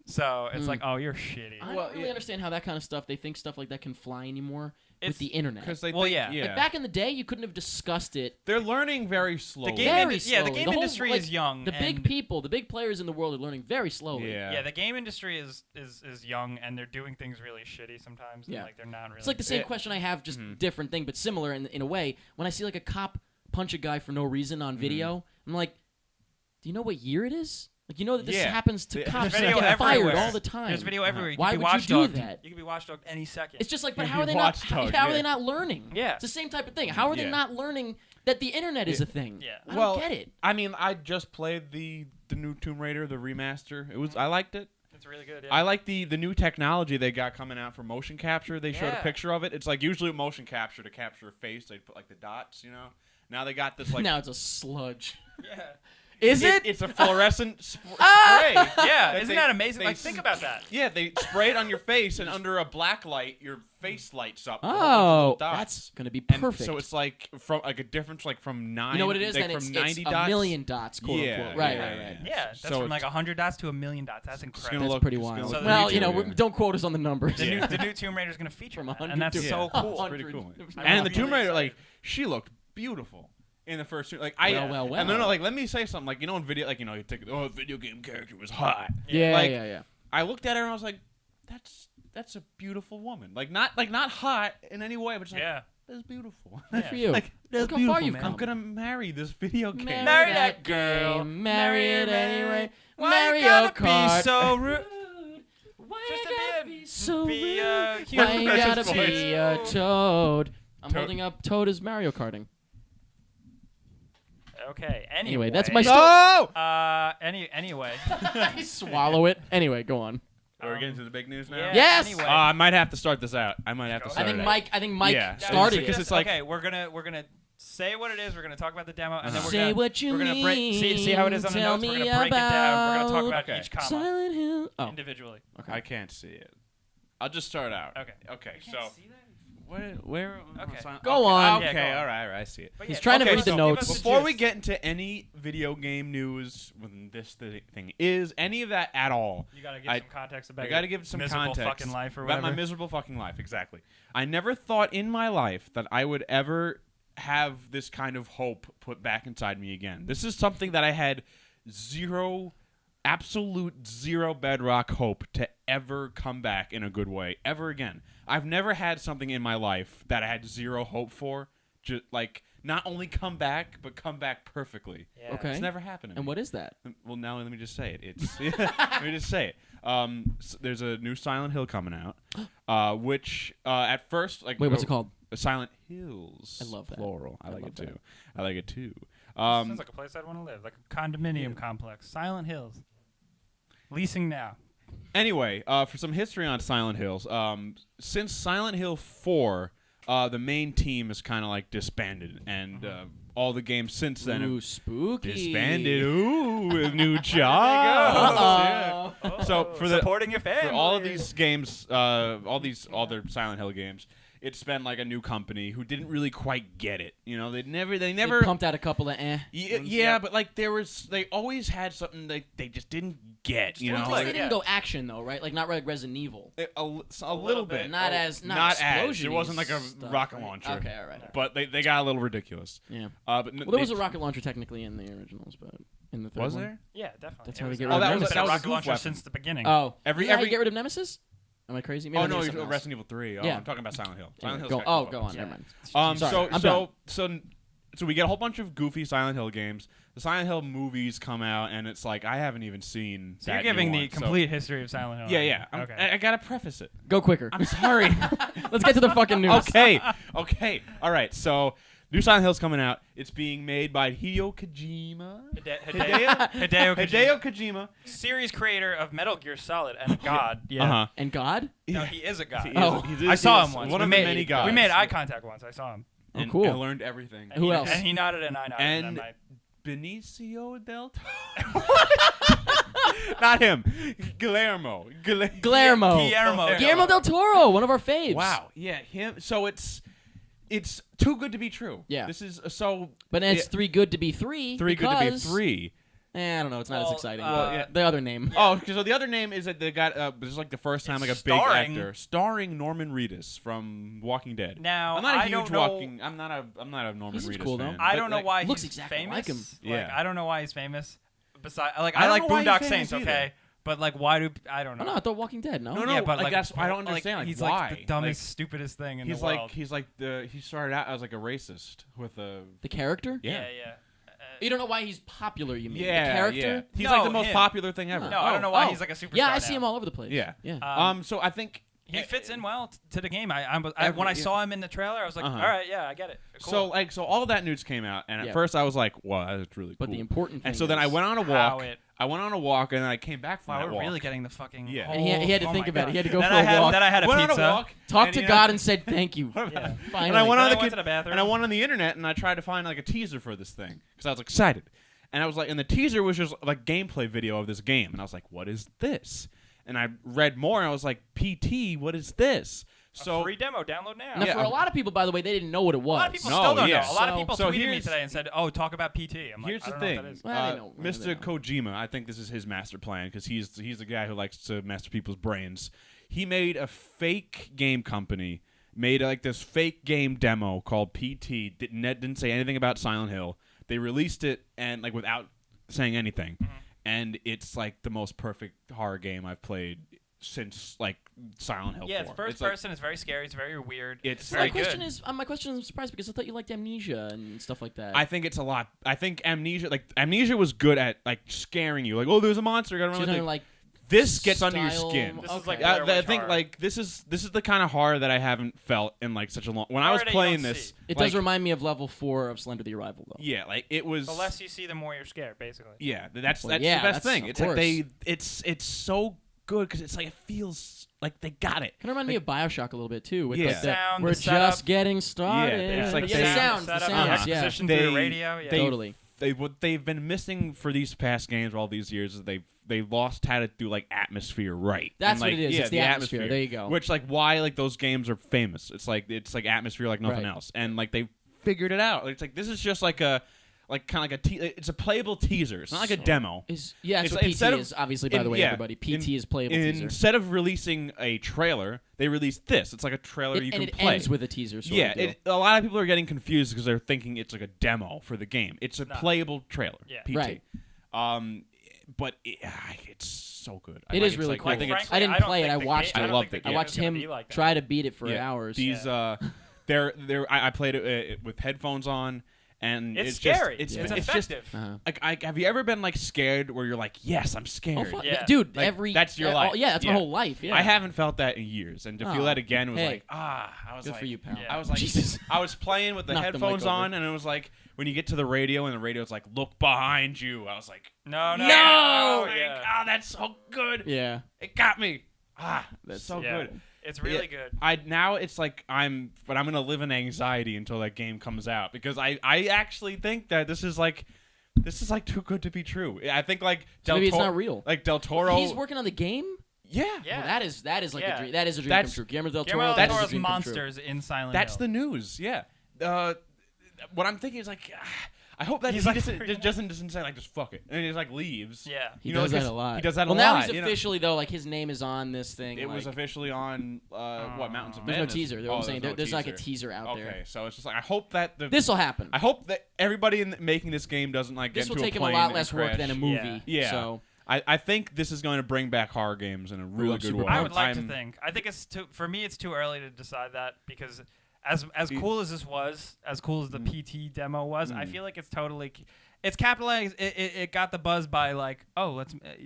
So it's Mm. like, oh, you're shitty. I Well, don't really yeah. understand how that kind of stuff. They think stuff like that can fly anymore It's- with the internet. Because they Well, think, yeah. yeah. Like back in the day, you couldn't have discussed it. They're learning very slowly. game Very indi- yeah, the slowly. game The whole, industry like, is young. The big and- people, the big players in the world are learning very slowly. Yeah. Yeah, the game industry is young, and they're doing things really shitty sometimes. And, Yeah. like they're not really. It's like the same Yeah. question I have, just Mhm. different thing, but similar in a way. When I see like a cop punch a guy for no reason on video, I'm like, do you know what year it is? Like, you know that this Yeah. happens to There's cops that video get fired everywhere. all the time. There's video everywhere. You Why could be would you do watchdogged. that? You could be watchdogged any second. It's just like, but You'd how are be they not? watchdogged, How are yeah. they not learning? Yeah. It's the same type of thing. How are they Yeah. not learning that the internet is a thing? Yeah. I Well, don't get it. I mean, I just played the new Tomb Raider, the remaster. I liked it. It's really good. Yeah. I like the new technology they got coming out for motion capture. They showed a Yeah. picture of it. It's like usually with motion capture to capture a face, they put like the dots, you know. Now they got this like Now it's a sludge. yeah. Is it? It's a fluorescent spray. Yeah. Isn't they- that amazing? they Like, think about that. Yeah, they spray it on your face, and under a black light, your face lights up. with a bunch of Oh, little dots. that's gonna be And perfect. so it's like from like a difference like from 9. you know what it is? Like Then from it's 90 a dots. million dots, quote Yeah, unquote. Right, yeah, right, right. Yeah. That's So from like it's- 100 dots to 1,000,000 dots. That's It's gonna incredible. look- Pretty it's gonna wild. look Well, pretty you know, cool, yeah. don't quote us on the numbers. The Yeah. new Tomb Raider is going to feature From that, 100 and that's to so Yeah. cool. It's pretty cool. 100. And the I'm Tomb really Raider, like excited. she looked beautiful in the first. Like Well. And no, like let me say something. Like in video, like you take a video game character was hot. Yeah, Like, yeah. I looked at her and I was like, that's a beautiful woman. Like not hot in any way, but just like Yeah. that's beautiful. Good for you. Like Look that's how far beautiful, you've man. come. I'm gonna marry this video game. Marry that girl. game, marry it anyway. Why Mario you gotta Kart. be so rude? Why Just you to gotta be be so be, rude? human. Why you That's gotta his be voice. a toad? I'm Toad. holding up Toad as Mario Karting. Okay. Anyway, that's my No! Anyway. Swallow it. Anyway, go on. Are we getting to the big news now? Yeah, Yes! Anyway. I might have to start this out. I might have to I start I think it Mike Yeah. started Because it. it's like- okay, we're gonna say what it is. We're gonna talk about the demo, and then we're Say gonna what you we're gonna mean. see how it is on the Tell notes. We're me gonna break it down. We're gonna talk about Okay. each comma Silent Hill. Oh, individually. okay. I can't see it. I'll just start out. Okay. Okay. You So can't see that? where? Okay. Go on. Okay. Yeah, go on. All right. I see it. But He's yeah, trying to okay, read the so notes. give us the Before we gist. get into any video game news when this thing is any of that at all, You gotta give I- some context about I got to give some miserable context fucking life or about whatever. my miserable fucking life. Exactly. I never thought in my life that I would ever have this kind of hope put back inside me again. This is something that I had absolute zero bedrock hope to ever come back in a good way ever again. I've never had something in my life that I had zero hope for, just like not only come back but come back perfectly. Yeah. Okay. It's never happened to me. And what is that? Well, now let me just say it. It's let me just say it. There's a new Silent Hill coming out, which at first like Wait, what's it called? Silent Hills. I love that. Plural. I like love it too. that. I like it too. Sounds like a place I'd want to live, like a condominium complex. Silent Hills. Leasing now. Anyway, for some history on Silent Hills, since Silent Hill 4, the main team is kind of like disbanded, and all the games since then Ooh, have spooky. disbanded. Ooh, with new jobs. Uh-oh. Yeah. So for the supporting your family. for all of these games, all their Silent Hill games, it's been like a new company who didn't really quite get it. You know, they never They pumped out a couple of Yeah, but like they always had something they just didn't get. You know, Well, like, they didn't go action though, right? Like not like Resident Evil. a little bit, Not as as it wasn't like a stuff, rocket right? launcher. Okay, all right. But they got a little ridiculous. Yeah. But Well, there was a rocket launcher technically in the originals, but in the third Was one. there? Yeah, definitely. That's It how they was- get oh, rid of that Nemesis. was a That was a rocket goof launcher weapon. since the beginning. Oh, Every- you know how every- you get rid of Nemesis? Am I crazy? Maybe Oh I'm no, thinking something else. Resident Evil 3. Oh, Yeah. I'm talking about Silent Hill. Yeah, Silent Hill's go, got oh, goof go weapons. on. Never mind. So we get a whole bunch of goofy Silent Hill games. The Silent Hill movies come out, and it's like I haven't even seen. So that you're giving new the one, so- complete history of Silent Hill. Yeah. Okay. I gotta preface it. Go quicker. I'm sorry. Let's get to the fucking news. Okay. All right. So, new Silent Hill's coming out. It's being made by Hideo Kojima. Hideo Kojima. series creator of Metal Gear Solid and God. Yeah. Uh-huh. And God? No, he is a god. He is- Oh. he is- I saw he is him once. One we of made, the many gods. We made eye contact once. I saw him. Oh, And cool. I learned everything. Who he, else? And he nodded and I nodded. And I'm like, Benicio del Toro. Not him. Guillermo. Guillermo. Guillermo. Guillermo del Toro, one of our faves. Wow. Yeah, him. So it's too good to be true. Yeah. This is so. But it's three good to be three. Three good to be because- three. I don't know. It's not as Well, exciting. well, yeah. The other name. Oh, so the other name is that they got. This is like the first time like a It's big starring- actor starring Norman Reedus from Walking Dead. Now, I'm not a I huge don't know- Walking. I'm not a Norman He seems Reedus cool, though. fan. I But, don't know like, why looks he's exactly famous. like him. Like, Yeah. I don't know why he's famous. Besides, like I I like don't know why he's Boondock famous Saints, either. okay, but like why do I don't know? Oh, no, I thought Walking Dead. No. No, yeah, but like, that's I don't understand. Like, he's why? like the dumbest, stupidest thing in He's the world. he started out as like a racist with a. The character? Yeah. yeah. You don't know why he's popular, you mean? Yeah, The character? yeah. He's No, like the most him. popular thing ever. No, I don't know why Oh. he's like a superstar. Yeah, I see now. him all over the place. Yeah. Yeah. So I think He fits in well to the game. Every- When I yeah. saw him in the trailer, I was like, Uh-huh. all right, yeah, I get it. Cool. So all of that news came out, and at Yeah. first I was like, "Wow, that's really cool." But the important thing and so then I is went on a how walk. it- I went on a walk, and then I came back from wow, that we're walk. really getting the fucking. Yeah. Whole, And he had to oh think my about it. God. He had to go then for I a had, walk. Then I had a Went on pizza. a walk. Talk and, to you God know, and said thank you. Yeah. Finally. And I went Then on I the went to the bathroom. and I went on the internet and I tried to find like a teaser for this thing because I was excited. And I was like, and the teaser was just like gameplay video of this game, and I was like, what is this? And I read more, and I was like, PT, what is this? So a free demo, download now. Now, Yeah, for a lot of people, by the way, they didn't know what it was. A lot of people No, still don't yeah. know. A lot of So- people so tweeted me here's- today and said, "Oh, talk about PT." I'm like, here's I the don't know thing, what that is. Well, they know. They Mr. know. Kojima, I think this is his master plan because he's the guy who likes to mess with people's brains. He made a fake game company, made like this fake game demo called PT. Didn't say anything about Silent Hill. They released it and like without saying anything, and it's like the most perfect horror game I've played since like Silent Hill 4. Yeah, it's first like- person. It's very scary. It's very weird. It's very my question good. is, I'm surprised because I thought you liked Amnesia and stuff like that. I think it's a lot. I think Amnesia was good at like scaring you. Like, oh, there's a monster. Gotta She's run. doing like This gets under your style- skin. This is Okay. like I Blair Witch think horror. like this is the kind of horror that I haven't felt in like such a long. When I was Horror that you playing don't this, see. it like, does remind me of level 4 of Slender the Arrival, though. Yeah, like it was. The less you see, the more you're scared, basically. Yeah, that's Well, that's yeah, the best that's- thing. of It's like course. it's so good because it's like it feels like they got it. Kind of remind me of Bioshock a little bit too. With Yeah. like the, Sound, we're the setup. just getting started. Yeah, it's like yeah, they- the sounds, setup, the sounds, the yeah. exposition through They- the radio. Yeah. they- Totally. What they've been missing for these past games all these years is they lost how to do like atmosphere right. That's And, what like, it is. Yeah, It's the atmosphere. There you go. Which like why like those games are famous. It's like atmosphere like nothing Right. else. And like they figured it out. It's like this is just like a kind of it's a playable teaser. It's not like a demo. That's It's what like PT instead of- is, obviously, by the way, yeah, everybody. PT is playable teaser. Instead of releasing a trailer, they released this. It's like a trailer you can and it play. ends with a teaser. Sort Yeah, of deal. a lot of people are getting confused because they're thinking it's like a demo for the game. It's a No. playable trailer. Yeah. PT. Right. But it's so good. It is really cool. I think it's Frankly, I didn't don't play it. think I the watched game- it. I don't loved think it. the I game watched is gonna him be like that. try to beat it for yeah, hours. These I played it with headphones on, and It's just scary. It's Yeah. It's just effective. like have you ever been like scared where you're like, yes, I'm scared. Oh, fuck. Yeah. Dude, Like, every that's your oh, life. yeah, that's my Yeah. whole life. Yeah, I haven't felt that in years, and to feel Oh, that again was hey. like I was Good like, for you, pal. Yeah. I was like, Jesus. I was playing with the Knocked the mic headphones over. on, and it was like when you get to the radio, and the radio's like, "Look behind you." I was like, No. No! Oh, like, yeah. that's so good. Yeah. It got me. That's so yeah. good. It's really good. Now it's like I'm gonna live in anxiety until that game comes out because I actually think that this is like too good to be true. I think like So maybe it's not real. Like Del Toro. He's working on the game. Yeah. Yeah. Well, that is like Yeah. a dream. That is a dream come That's- true. Guillermo del Guillermo Toro. del That is a Toro's dream come monsters in Silent That's Hill. the news. Yeah. What I'm thinking is like, I hope that He's he like, doesn't say like just fuck it and he just like leaves. Yeah. He You know, does that because a lot. he does that a well, lot, now he's you know? officially though, like his name is on this thing. It like, was officially on what Mountains of There's no Madness. teaser. Oh, I'm saying no there's like a teaser out Okay, there. so it's just like I hope that This will happen. I hope that everybody making this game doesn't like get This will into take a him a plane lot and less work crash. than a movie. Yeah. So I think this is going to bring back horror games in a really I'm good super way. I would like to I'm- think. I think it's for me. It's too early to decide that because as cool as this was, as cool as the PT demo was, I feel like it's totally. It's capitalized. It got the buzz by like, oh,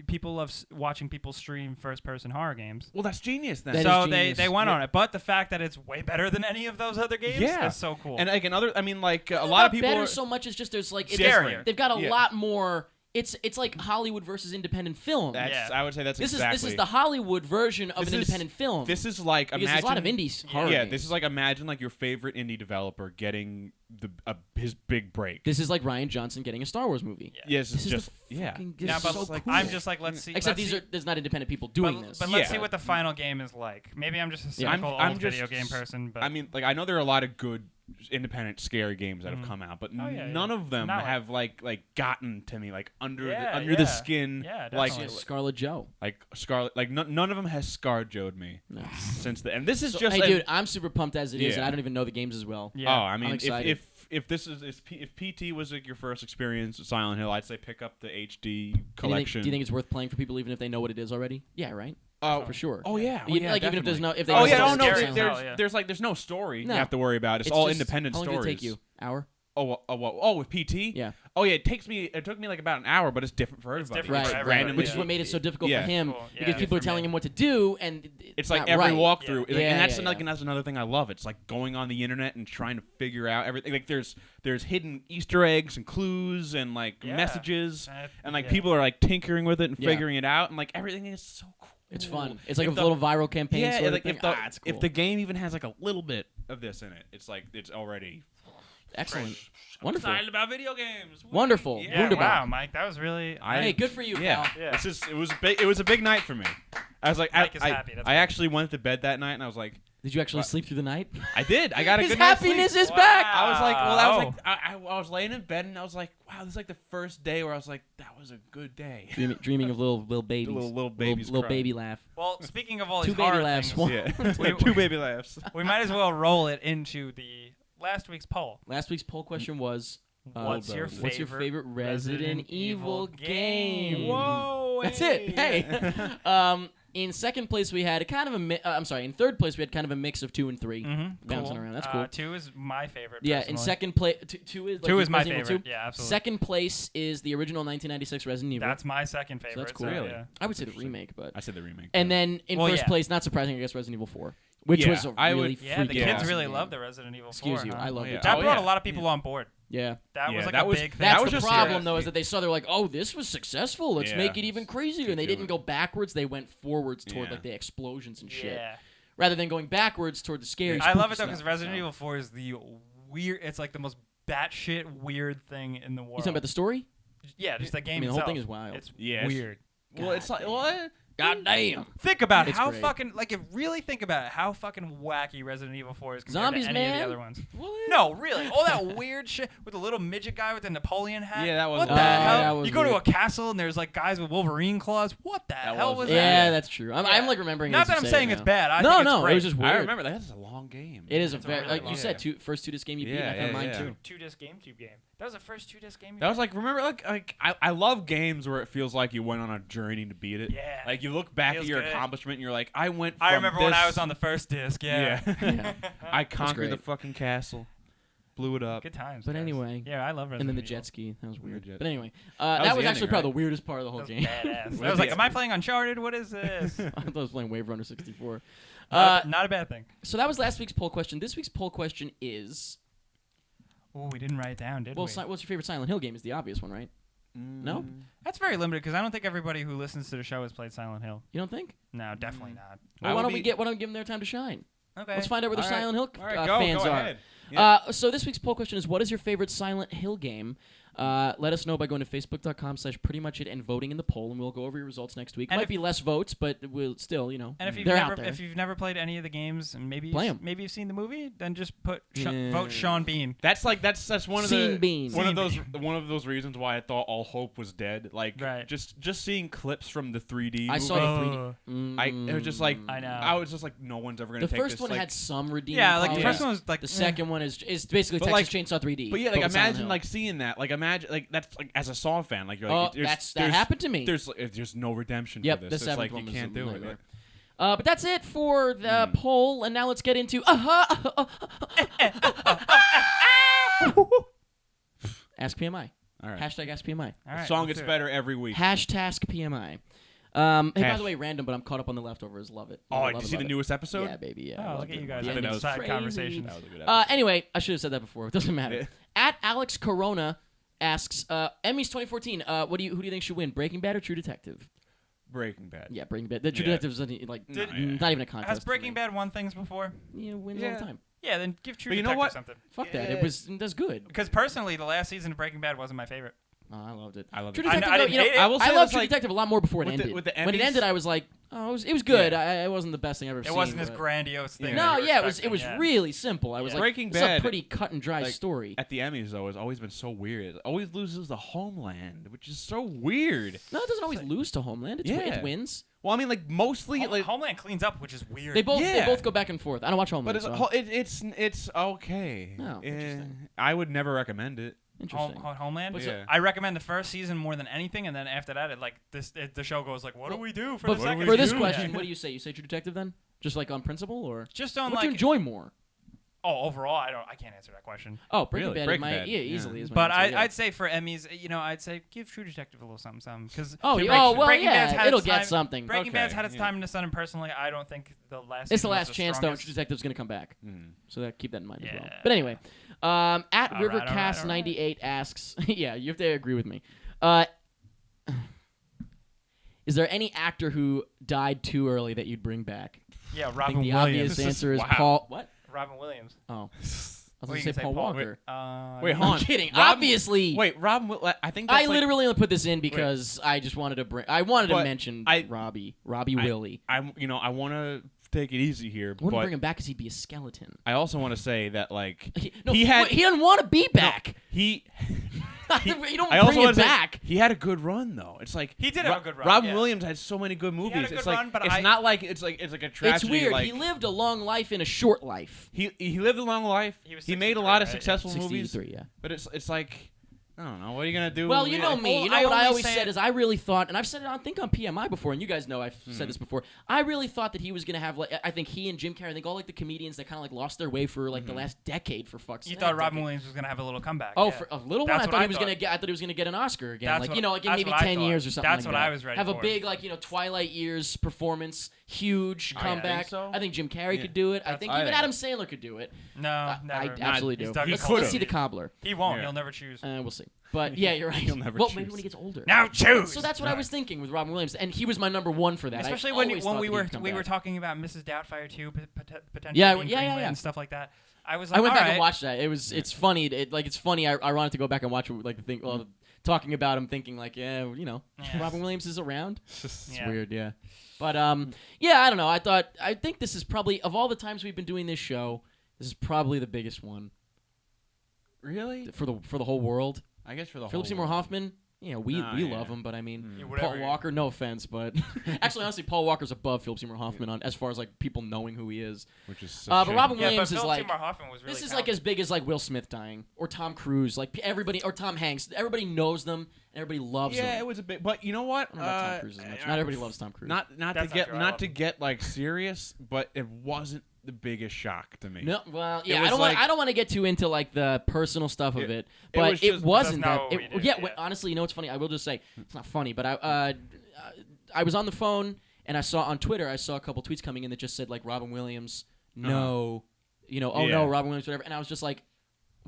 people love watching people stream first-person horror games. Well, that's genius then. That So is genius. they went Yeah. on it, but the fact that it's way better than any of those other games is so cool. And like another, I mean, like a Not lot of people better are, so much as just there's like it's Scarier. They've got a Yeah. lot more. It's like Hollywood versus independent film. That's, Yeah. I would say that's This exactly. is the Hollywood version of This an is- independent film. This is like because imagine there's a lot of indies horror Yeah, games. this is like imagine like your favorite indie developer getting his big break. This is like Ryan Johnson getting a Star Wars movie. Yes, This it's is just the yeah. fucking- this yeah, is but so cool. I'm just like, let's see. Except let's see, there's not independent people doing this. But let's see Yeah. what the final game is like. Maybe I'm just a Yeah. cynical I'm old just- video game person. But I mean, like I know there are a lot of good independent scary games that have come out, but Oh, yeah, none yeah. of them Not like- have like gotten to me like under Yeah, the yeah. skin. Yeah, like definitely. Scarlet Joe. like Scarlet. Like none of them has scar joed me No. since the. And this is So, just hey, a- dude, I'm super pumped as it is, Yeah. and I don't even know the games as well. yeah. Oh, I mean, excited. if this is if PT was like your first experience at Silent Hill, I'd say pick up the HD Do you collection. think it's worth playing for people even if they know what it is already? Yeah, right. Oh, For sure. Oh yeah. Even- like even if there's no if they Oh know yeah. it's Oh no. scary There, as there's hell, yeah. there's like there's no story No. you have to worry about. It's It's all just- independent how long stories. did it take you? Hour. With PT. Yeah. Oh yeah. It took me like about an hour, but it's different for everybody. different Right. for everybody. randomly. Which is what made it so difficult Yeah. for him Cool. because Yeah, people are for telling me. him what to do, and It's like not every right. walkthrough, Yeah. like, Yeah, and that's yeah, like yeah. and that's another thing I love. It's like going on the internet and trying to figure out everything. Like there's hidden Easter eggs and clues and like Yeah. messages, and like yeah. people are like tinkering with it and Yeah. figuring it out, and like everything is so cool. It's fun. It's like If a the- little viral campaign. Yeah, sort of like thing. if It's cool. if the game even has like a little bit of this in it, it's like it's already Excellent. I'm Wonderful. excited about video games. Wonderful. Yeah. Yeah, Wunderbar. wow, Mike, that was really. Hey, good for you, Yeah, pal. Yeah. it was a big night for me. I was like, Mike is happy, that's I good. actually went to bed that night and I was like, Did you actually What? sleep through the night? I did. I got a His good night's sleep. happiness is Wow. back. I was like, well, that was like, Oh. I was laying in bed and I was like, wow, this is like the first day where I was like, that was a good day. Dreaming of little babies. Little babies Little crying. baby laugh. Well, speaking of all Two these baby horror laughs. things, One. Yeah, two baby laughs. we might as well roll it into the last week's poll. Last week's poll question was, What's your what's your favorite Resident Evil game? Whoa! That's it. Hey. In second place we had kind of in third place we had kind of a mix of 2 and 3 bouncing around. That's cool. 2 is my favorite. Yeah, in personally. second place, two is like 2 is my Resident Evil favorite. 2. Yeah, absolutely. Second place is the original 1996 Resident Evil. That's my second favorite. that's cool. Really? Yeah. I would say the remake, but I said the remake. and then in Well, first yeah. place, not surprising, I guess Resident Evil 4, which Yeah, was a I really would- Yeah, the freaking kids awesome really game. love the Resident Evil 4. Excuse you, huh? I love yeah. it. That Oh, brought yeah. a lot of people on board. Yeah. That Yeah, was like that a was- big thing. That's was the a problem, serious- though, is that they saw they're like, oh, this was successful. Let's Yeah. make it even crazier. And they do didn't it. go backwards. They went forwards toward Yeah. like the explosions and shit, Yeah. rather than going backwards toward the scary. I love spooky it though because stuff. Resident Evil 4 is the weird. It's like the most batshit weird thing in the world. You talking about the story? Yeah, just the game I mean, the itself. whole thing is wild. It's Yeah, weird. Well, it's like what? God damn. Think about It's how great. fucking if really think about it, how fucking wacky Resident Evil 4 is compared Zombies, to any of man. the other ones. What? No, really, all that weird shit with the little midget guy with the Napoleon hat. Yeah, that was What the weird. hell? that was You go to a weird. castle and there's like guys with Wolverine claws. What the That hell was was weird. that? Yeah, that's true. I'm Yeah. like remembering. Not as that you I'm say saying it it's now. bad. I No, think it's no, great. it was just weird. I remember that. That's a long game. It is a It's a very really like you long said, game. first 2-disc game you beat. Yeah, I found yeah, mine yeah. too. Two-disc GameCube game. That was the first two-disc game. That was like remember like I love games where it feels like you went on a journey to beat it. Yeah. Like you look back at Feels your good. accomplishment and you're like, I went. I from remember when I this- was on the first disc. Yeah. Yeah. I conquered the great. fucking castle, blew it up. Good times. But guys. anyway. Yeah, I love Resident And then the Evil. jet ski. That was weird. jet. But anyway, was that was the actually ending, probably right? the weirdest part of the whole That was game. badass. I was like, am I playing Uncharted? What is this? I thought I was playing Wave Runner 64. Not a bad thing. So that was last week's poll question. This week's poll question is, Oh, we didn't write it down, did well, we? what's your favorite Silent Hill game is the obvious one, right? No? That's very limited because I don't think everybody who listens to the show has played Silent Hill. You don't think? No, definitely not. Well, I why would don't we be- give them their time to shine? Okay. Let's find out where the All right. Silent Hill All right, go fans are. ahead. Yeah. So this week's poll question is, what is your favorite Silent Hill game? Let us know by going to facebook.com/prettymuchit and voting in the poll, and we'll go over your results next week. And Might be less votes, but we'll still, you know, And if you've they're never out there. if you've never played any of the games and Play 'em. maybe you've seen the movie, then just vote Yeah. Sean Bean. That's one of Scene the beans. one of those reasons why I thought all hope was dead. Like Right. just seeing clips from the 3D. I movie, saw the 3D. it was just like I know. I was just like, no one's ever gonna The take first this. one like, had some redeeming Yeah, like the qualities. first one was like The second one is basically But, Texas like- Chainsaw 3D. But yeah, like with Silent imagine Hill. like seeing that. Like imagine like that's like as a Saw fan, like you're like that happened to me. There's no redemption Yep, for the this. It's seventh like one you was can't a do nightmare. it. But that's it for the poll, and now let's get into Ask PMI. All right. Hashtag Ask PMI. all right, Song let's gets do it. better every week. Hashtag PMI. Hey, by Hash. the way, random, but I'm caught up on the leftovers. Love it. Oh, Love did it, you see love the it. newest episode? Yeah, baby. Yeah. Oh, love look at it. you guys The having ending's side crazy. conversations. That was a good episode. Anyway, I should have said that before. It doesn't matter. Yeah. At Alex Corona asks, Emmys 2014. Who do you think should win? Breaking Bad or True Detective? Breaking Bad. Yeah, Breaking Bad. The True Yeah. Detective is like Did- not even a contest. Has for Breaking me. Bad won things before? Yeah, wins all Yeah. the time. Yeah, then give True But you know Detective what? something. Fuck that. Yeah. It does good. Because personally, the last season of Breaking Bad wasn't my favorite. Oh, I loved it. I loved True it. Detective. I though, didn't you know, hate it. I will say I that's love True like- Detective a lot more before it with the- ended. with the When it Emmys- ended, I was like, oh, it was good. Yeah. It wasn't the best thing I've ever It seen. wasn't this but- grandiose thing. Yeah. that No, you were yeah, it was expecting, yeah. really simple. I was Yeah. like, Breaking this is a Bad, pretty cut and dry like, story. At the Emmys, though, has always been so weird. It always loses the Homeland, which is so weird. No, it doesn't always lose to Homeland. It Yeah. wins. Well, I mean, like mostly, like, Homeland cleans up, which is weird. They both Yeah. go back and forth. I don't watch Homeland. but so it's okay. Oh, interesting. I would never recommend it. interesting. Homeland. But yeah. I recommend the first season more than anything, and then after that, the show goes like, what do we do for But the second for this season? question, Yeah. what do you say? You say True Detective then? Just like on principle, or Just on what do you like, enjoy more? overall, I can't answer that question. Oh, Breaking Really? Bad. Breaking Yeah, Bad, yeah. easily is my But answer, yeah. I'd say for Emmys, I'd say give True Detective a little something, something. Because Oh, well, Breaking Bad's yeah, had it'll its get time- something. Breaking Okay, Bad's had its yeah. time in the sun, and personally, I don't think the last. It's the season was last chance, though. strongest. True Detective's going to come back. Mm. So keep that in mind as well. Yeah. But anyway, at All right, Rivercast98 asks, yeah, you have to agree with me. Is there any actor who died too early that you'd bring back? Yeah, I think Robin the Williams. obvious answer is Wow. Paul. What? Robin Williams. Oh, I was What going you to say gonna Paul say, Paul? Walker. Wait, I'm hold on. kidding. Robin- Obviously. Wait, I think that's I literally only put this in because I just wanted to bring. I wanted to But mention I- Robbie Willie. I want to take it easy here, I wouldn't but bring him back because he'd be a skeleton. I also want to say that like He had- doesn't want to be back. he. You don't I also bring him want to say back. he had a good run though. It's like He did have a good run, Robin yeah. Williams had so many good movies. had a good it's like run, but it's not like it's like a tragedy. It's weird. Like, He lived a long life in a short life. he lived a long life. He was He made a lot of 63, right? successful movies. 63, yeah. But it's like I don't know. What are you gonna do? Well, you know Like, me. well, You know I what I only always say said it- is I really thought, and I've said it I think on PMI before, and you guys know I've said this before. I really thought that he was gonna have like I think he and Jim Carrey, I think all like the comedians that kind of like lost their way for like the last decade for fuck's sake. You thought Robin Williams was gonna have a little comeback. Oh, yeah. for a little That's one, I what thought I he was thought. gonna get. I thought he was gonna get an Oscar again, That's like what- you know, like in that's maybe what I 10 thought. years or something. That's like what that. I was ready Have a for. big like Twilight years performance, huge I comeback. think so. I think Jim Carrey Yeah. could do it. I That's- think I even think- Adam Sandler could do it. No, I never. absolutely He's do. dug Let's, his let's hole. see the cobbler. He won't. Yeah. He'll never choose. We'll see. But yeah, you're right. He'll never well, choose. maybe when he gets older. Now choose. So that's what I was thinking with Robin Williams, and he was my number one for that. Especially I when always when thought we that were he'd come we were back. talking about Mrs. Doubtfire 2 potentially Yeah, being yeah, greenlit yeah. and stuff like that. I was like, I went all back and right. watched that. It's funny. It's funny. I wanted to go back and watch it. Like think, well, talking about him, thinking like, yeah, you know, Yeah. Robin Williams is around. It's Yeah. weird, yeah. But yeah, I don't know. I think this is probably of all the times we've been doing this show, this is probably the biggest one really? for the whole world. I guess for the Philip whole Seymour world. Hoffman. You know, we Nah, we yeah. love him, but I mean, Yeah, whatever Paul you- Walker. No offense, but actually, honestly, Paul Walker's above Philip Seymour Hoffman on as far as like people knowing who he is. Which is But Robin Yeah, Williams but is Philip like Seymour Hoffman was really this is like as big as like Will Smith dying or Tom Cruise, like everybody or Tom Hanks. Everybody knows them and everybody loves Yeah, them. it was a bit, but you know what? I don't know about Tom Cruise as much. Not everybody loves Tom Cruise. Not That's to not true. I not love to him. get like serious, but it wasn't the biggest shock to me. No, well, yeah, was I don't want to get too into like the personal stuff of It- it, it but was it just- wasn't That's that. not what we did, yeah, yeah. honestly, you know what's funny? I will just say it's not funny, but I was on the phone and I saw on Twitter I saw a couple tweets coming in that just said like Robin Williams, no, you know, oh Yeah. no, Robin Williams, whatever, and I was just like,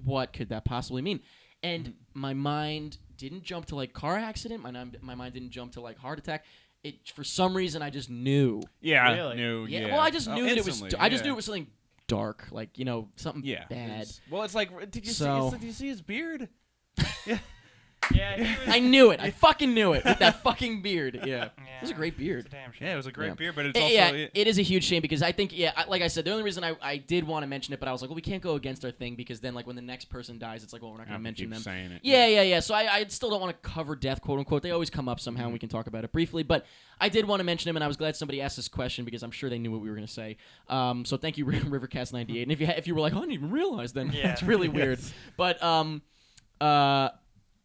what could that possibly mean? And my mind didn't jump to like car accident. My mind didn't jump to like heart attack. It for some reason I just knew. Yeah, Really? no, Yeah. yeah. Well, I just Oh, knew that it was. instantly, I just yeah. knew it was something dark, like you know, something Yeah. bad. Well, it's like, did you So- see? Did you see his beard? Yeah. Yeah, he was, I knew it. I fucking knew it with that fucking beard. Yeah. It was a great It's beard. a damn shame. Yeah, it was a great Yeah. beer, but it's Yeah, also it is a huge shame because I think, like I said, the only reason I did want to mention it, but I was like, well, we can't go against our thing because then, like, when the next person dies, it's like, well, we're not going to mention them. Saying it. Yeah. So I still don't want to cover death, quote unquote. They always come up somehow, and we can talk about it briefly. But I did want to mention him, and I was glad somebody asked this question because I'm sure they knew what we were going to say. So thank you, Rivercast98. And if you were like, oh, I didn't even realize, then Yeah. it's really weird. But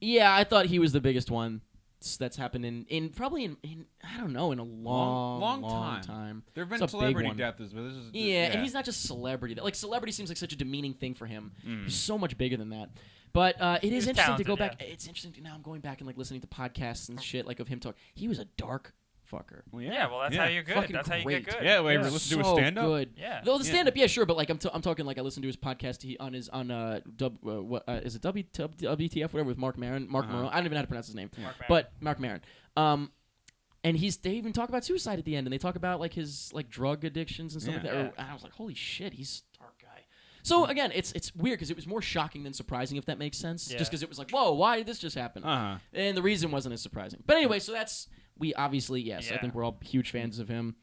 yeah, I thought he was the biggest one that's happened in probably in I don't know, in a long time. There have been It's a big celebrity one. deaths, but this is Yeah, and he's not just celebrity. Like, celebrity seems like such a demeaning thing for him. He's so much bigger than that. But it is He's interesting to go talented, back. It's interesting now. I'm going back and like listening to podcasts and shit like of him talk. He was a dark fucker. Well, Yeah, well, that's how you're good. Fucking That's how you great. get good. Yeah, well, ever listen to his stand-up? Good. Yeah. Though the stand-up, yeah, sure, but like I'm talking like I listened to his podcast. He on what is it WTF whatever with Mark Maron. Mark Maron. I don't even know how to pronounce his name. Mark Maron. But Mark Maron. And they even talk about suicide at the end, and they talk about like his like drug addictions and stuff like that. Yeah. And I was like, holy shit, he's a dark guy. So again, it's weird because it was more shocking than surprising, if that makes sense. Yeah. Just because it was like, whoa, why did this just happen? And the reason wasn't as surprising. But anyway, so we obviously, yes, I Yeah. think we're all huge fans of him.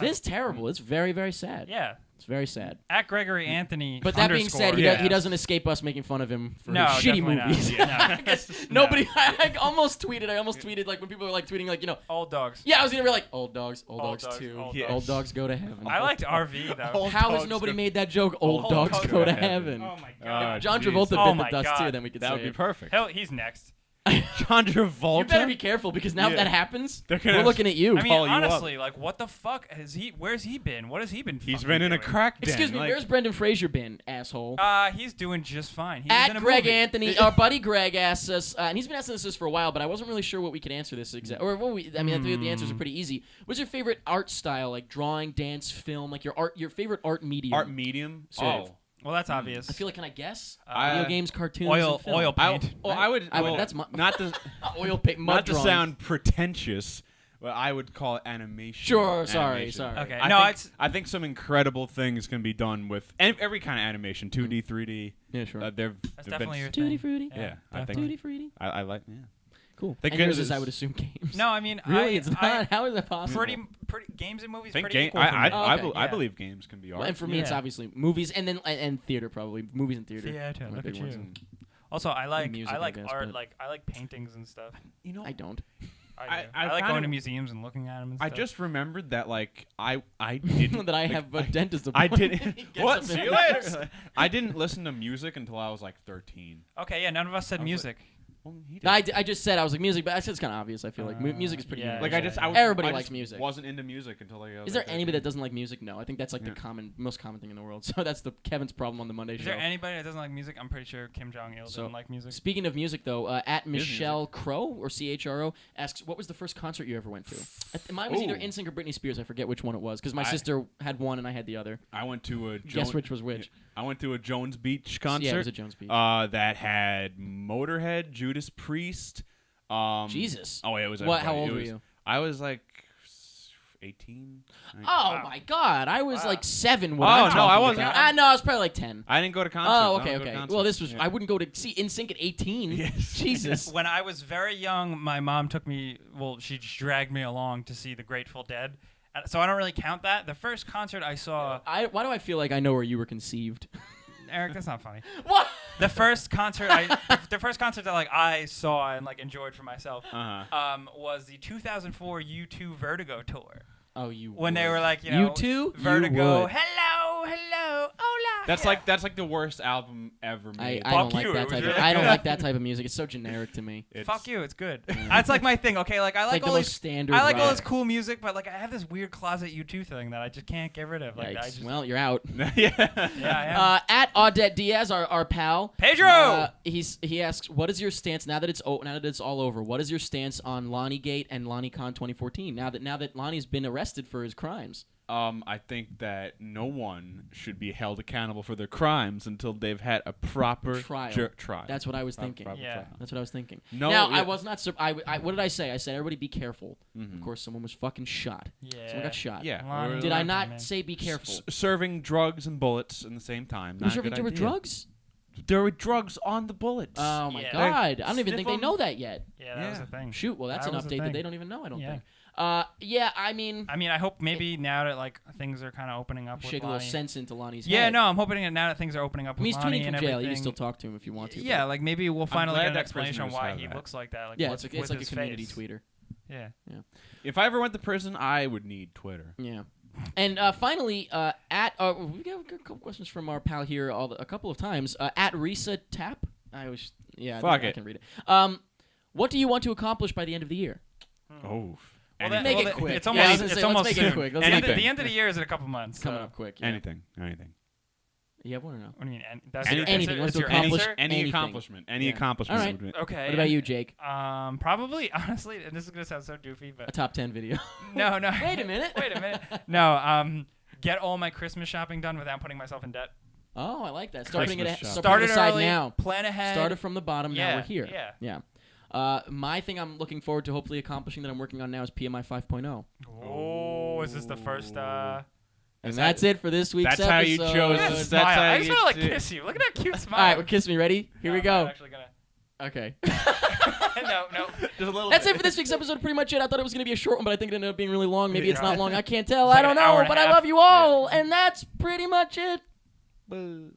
It's terrible. It's very, very sad. Yeah. It's very sad. At Gregory Anthony. But that being said, he, _, he doesn't escape us making fun of him for No, his shitty definitely not. movies. Yeah. I guess nobody. I almost tweeted like when people were like tweeting like Old Dogs. yeah, I was gonna be like old dogs Dogs, 2, Old old dogs go to heaven. I liked RV though. Old How has dogs nobody go- made that joke? Old Old dogs dogs go to heaven. Oh my god. If John jeez. Travolta Oh bit my the dust God. too, then we could That say would be it. perfect. Hell, he's next. John Travolta. You better be careful because now if Yeah. that happens, They're gonna- we're looking at you. I mean, call you up. honestly, like, what the fuck has he? Where's he been? What has he been? He's fucking been in a doing? crack den. Excuse me, like- where's Brendan Fraser been, asshole? He's doing just fine. He was in At a Greg movie. Anthony, our buddy Greg asks us, and he's been asking us this for a while, but I wasn't really sure what we could answer this exact. Or what I think the answers are pretty easy. What's your favorite art style, like drawing, dance, film, like your favorite art medium? Art medium. So- Oh, Well, that's obvious. I feel like, can I guess? I- Video games, cartoons, oil and film. oil paint. I would. I would- well, that's my- not to oil paint, mud not to drawing. sound pretentious, but I would call it animation. Sure, sorry. Okay. I No, think, it's I think some incredible things can be done with every kind of animation, 2D, 3D. Yeah, sure. They've that's been definitely your Tutti thing. frutti. Yeah, I think- definitely. Tutti frutti. I like. Yeah. Cool. Think And yours it is, I is- would assume, games. No, I mean, Really? It's not? I, How is that possible? pretty games and movies. Think Pretty game. equal for me. I Okay. believe games can be art. Well, and for me, it's Yeah. obviously movies and then and theater, probably. Movies and theater. Theater, are my look big at ones. you. Also, I like music, I guess, art. but- Like I like paintings and stuff. you know, I don't. I I like found going it- to museums and looking at them. And I stuff. just remembered that like I didn't that I like, have a dentist I appointment. didn't. He gets What? up See and- you later. I didn't listen to music until I was like 13. Okay, yeah. None of us said I was music. Well, he did. No, I just said I was like music, but I said it's kind of obvious. I feel like music is pretty. yeah, universal. like I was, Everybody I likes just music. Wasn't into music until like. I was Is there like anybody 13. that doesn't like music? No, I think that's like the most common thing in the world. So that's the Kevin's problem on the Monday Is show. there anybody that doesn't like music? I'm pretty sure Kim Jong Il So- doesn't like music. Speaking of music, though, at music. Michelle Crow or CHRO asks, "What was the first concert you ever went to?" Mine was either Ooh. NSYNC or Britney Spears. I forget which one it was because my I- sister had one and I had the other. I went to a. Guess which was which? I went to a Jones Beach concert. Yeah, it was a Jones Beach. That had Motorhead, Judas Priest. Jesus. Oh, yeah, it was. What? How everybody. old It were was- you? I was like 18. Oh Wow. my God! I was Wow. like 7 when Oh, I'm no, talking I about wasn't. that. No, I was probably like 10. I didn't go to concerts. Oh, I okay, don't go to okay. concerts. Well, this was. Yeah. I wouldn't go to see NSYNC at 18. Yes. Jesus. When I was very young, my mom took me. Well, she dragged me along to see the Grateful Dead. So I don't really count that. The first concert I saw, Why do I feel like I know where you were conceived? Eric, that's not funny. What? The first concert the first concert that like I saw and like enjoyed for myself, was the 2004 U2 Vertigo tour. Oh, you. When they would. were like, you know, U2? Vertigo, You would. hello, hola. That's Yeah. like the worst album ever made. I don't Fuck like you, that it was type. Of, really I don't good. like that type of music. It's so generic to me. It's- Fuck you, it's good. That's like my thing. Okay, like I It's like like the all most these standard. I like all rock. this cool music, but like I have this weird closet U2 thing that I just can't get rid of. Like I Yikes. just Well, you're out. yeah. yeah, I am. At Audette Diaz, our pal, Pedro! he asks, "What is your stance now that it's all over? What is your stance on Lonnie Gate and LonnieCon 2014? Now that Lonnie's been arrested for his crimes?" I think that no one should be held accountable for their crimes until they've had a proper Trial. trial. That's what I was thinking. Yeah. trial. That's what I was thinking. No, now I yeah. was not. What did I say? I said everybody be careful. Of course, someone was fucking shot. Yeah. Someone got shot. Yeah. Lonnie- or Did I Okay, not man. say be careful? serving drugs and bullets in the same time. You Not a serving good there with idea. drugs? There were drugs on the bullets. Oh my Yeah. God! I don't even Sniff think they 'em. know that yet. Yeah, that was Yeah. a thing. Shoot, well that's That an was a update that thing. they don't even know. I don't Yeah. think. Yeah, I mean, I mean, I hope maybe now that like things are kind of opening up with shake a little Lonnie. sense into Lonnie's Yeah, head. no, I'm hoping that now that things are opening up I mean, with he's Lonnie tweeting and from jail. everything. You can still talk to him if you want to. Yeah, like maybe we'll finally glad get an that explanation on prisoners why have he that. looks like that. Like, yeah, what's it's with like a his community face. tweeter. Yeah. If I ever went to prison, I would need Twitter. Yeah. And finally, we got a couple questions from our pal here a couple of times. At Risa Tap. I Fuck I it. can read it. What do you want to accomplish by the end of the year? Oh. Well, Make it well, quick. It's Yeah, almost, I was gonna it's say, almost let's make it soon. quick. The Let's end, make it the end of the year is in a couple months. It's coming so- up quick. Yeah. Anything. You have one or no? What do you mean? That's Anything. your Anything. answer? Wants It's to your accomplish answer? Any anything. accomplishment. Any Yeah. accomplishment. All right. would be- Okay. What about you, Jake? Probably, honestly, and this is gonna sound so doofy, A but top 10 video. no. Wait a minute. Wait a minute. No. Get all my Christmas shopping done without putting myself in debt. Oh, I like that. Starting Christmas it. shop. Starting Start it aside early. now. Plan ahead. Started from the bottom. Now Yeah, we're here. yeah. My thing I'm looking forward to hopefully accomplishing that I'm working on now is PMI 5.0. Oh, is this the first? And that's it for this week's That's how you episode. chose Look at to- that that's smile. how I just you want to do- kiss you. Look at that cute smile. All right, well, kiss me. Ready? Here we No, I'm go. not actually gonna. Okay. No. Just a little That's bit. it for this week's episode. Pretty much it. I thought it was going to be a short one, but I think it ended up being really long. Maybe it's Yeah. not long. I can't tell. It's I like don't an hour know. and a But I half. love you all. And that's pretty much it. Boo.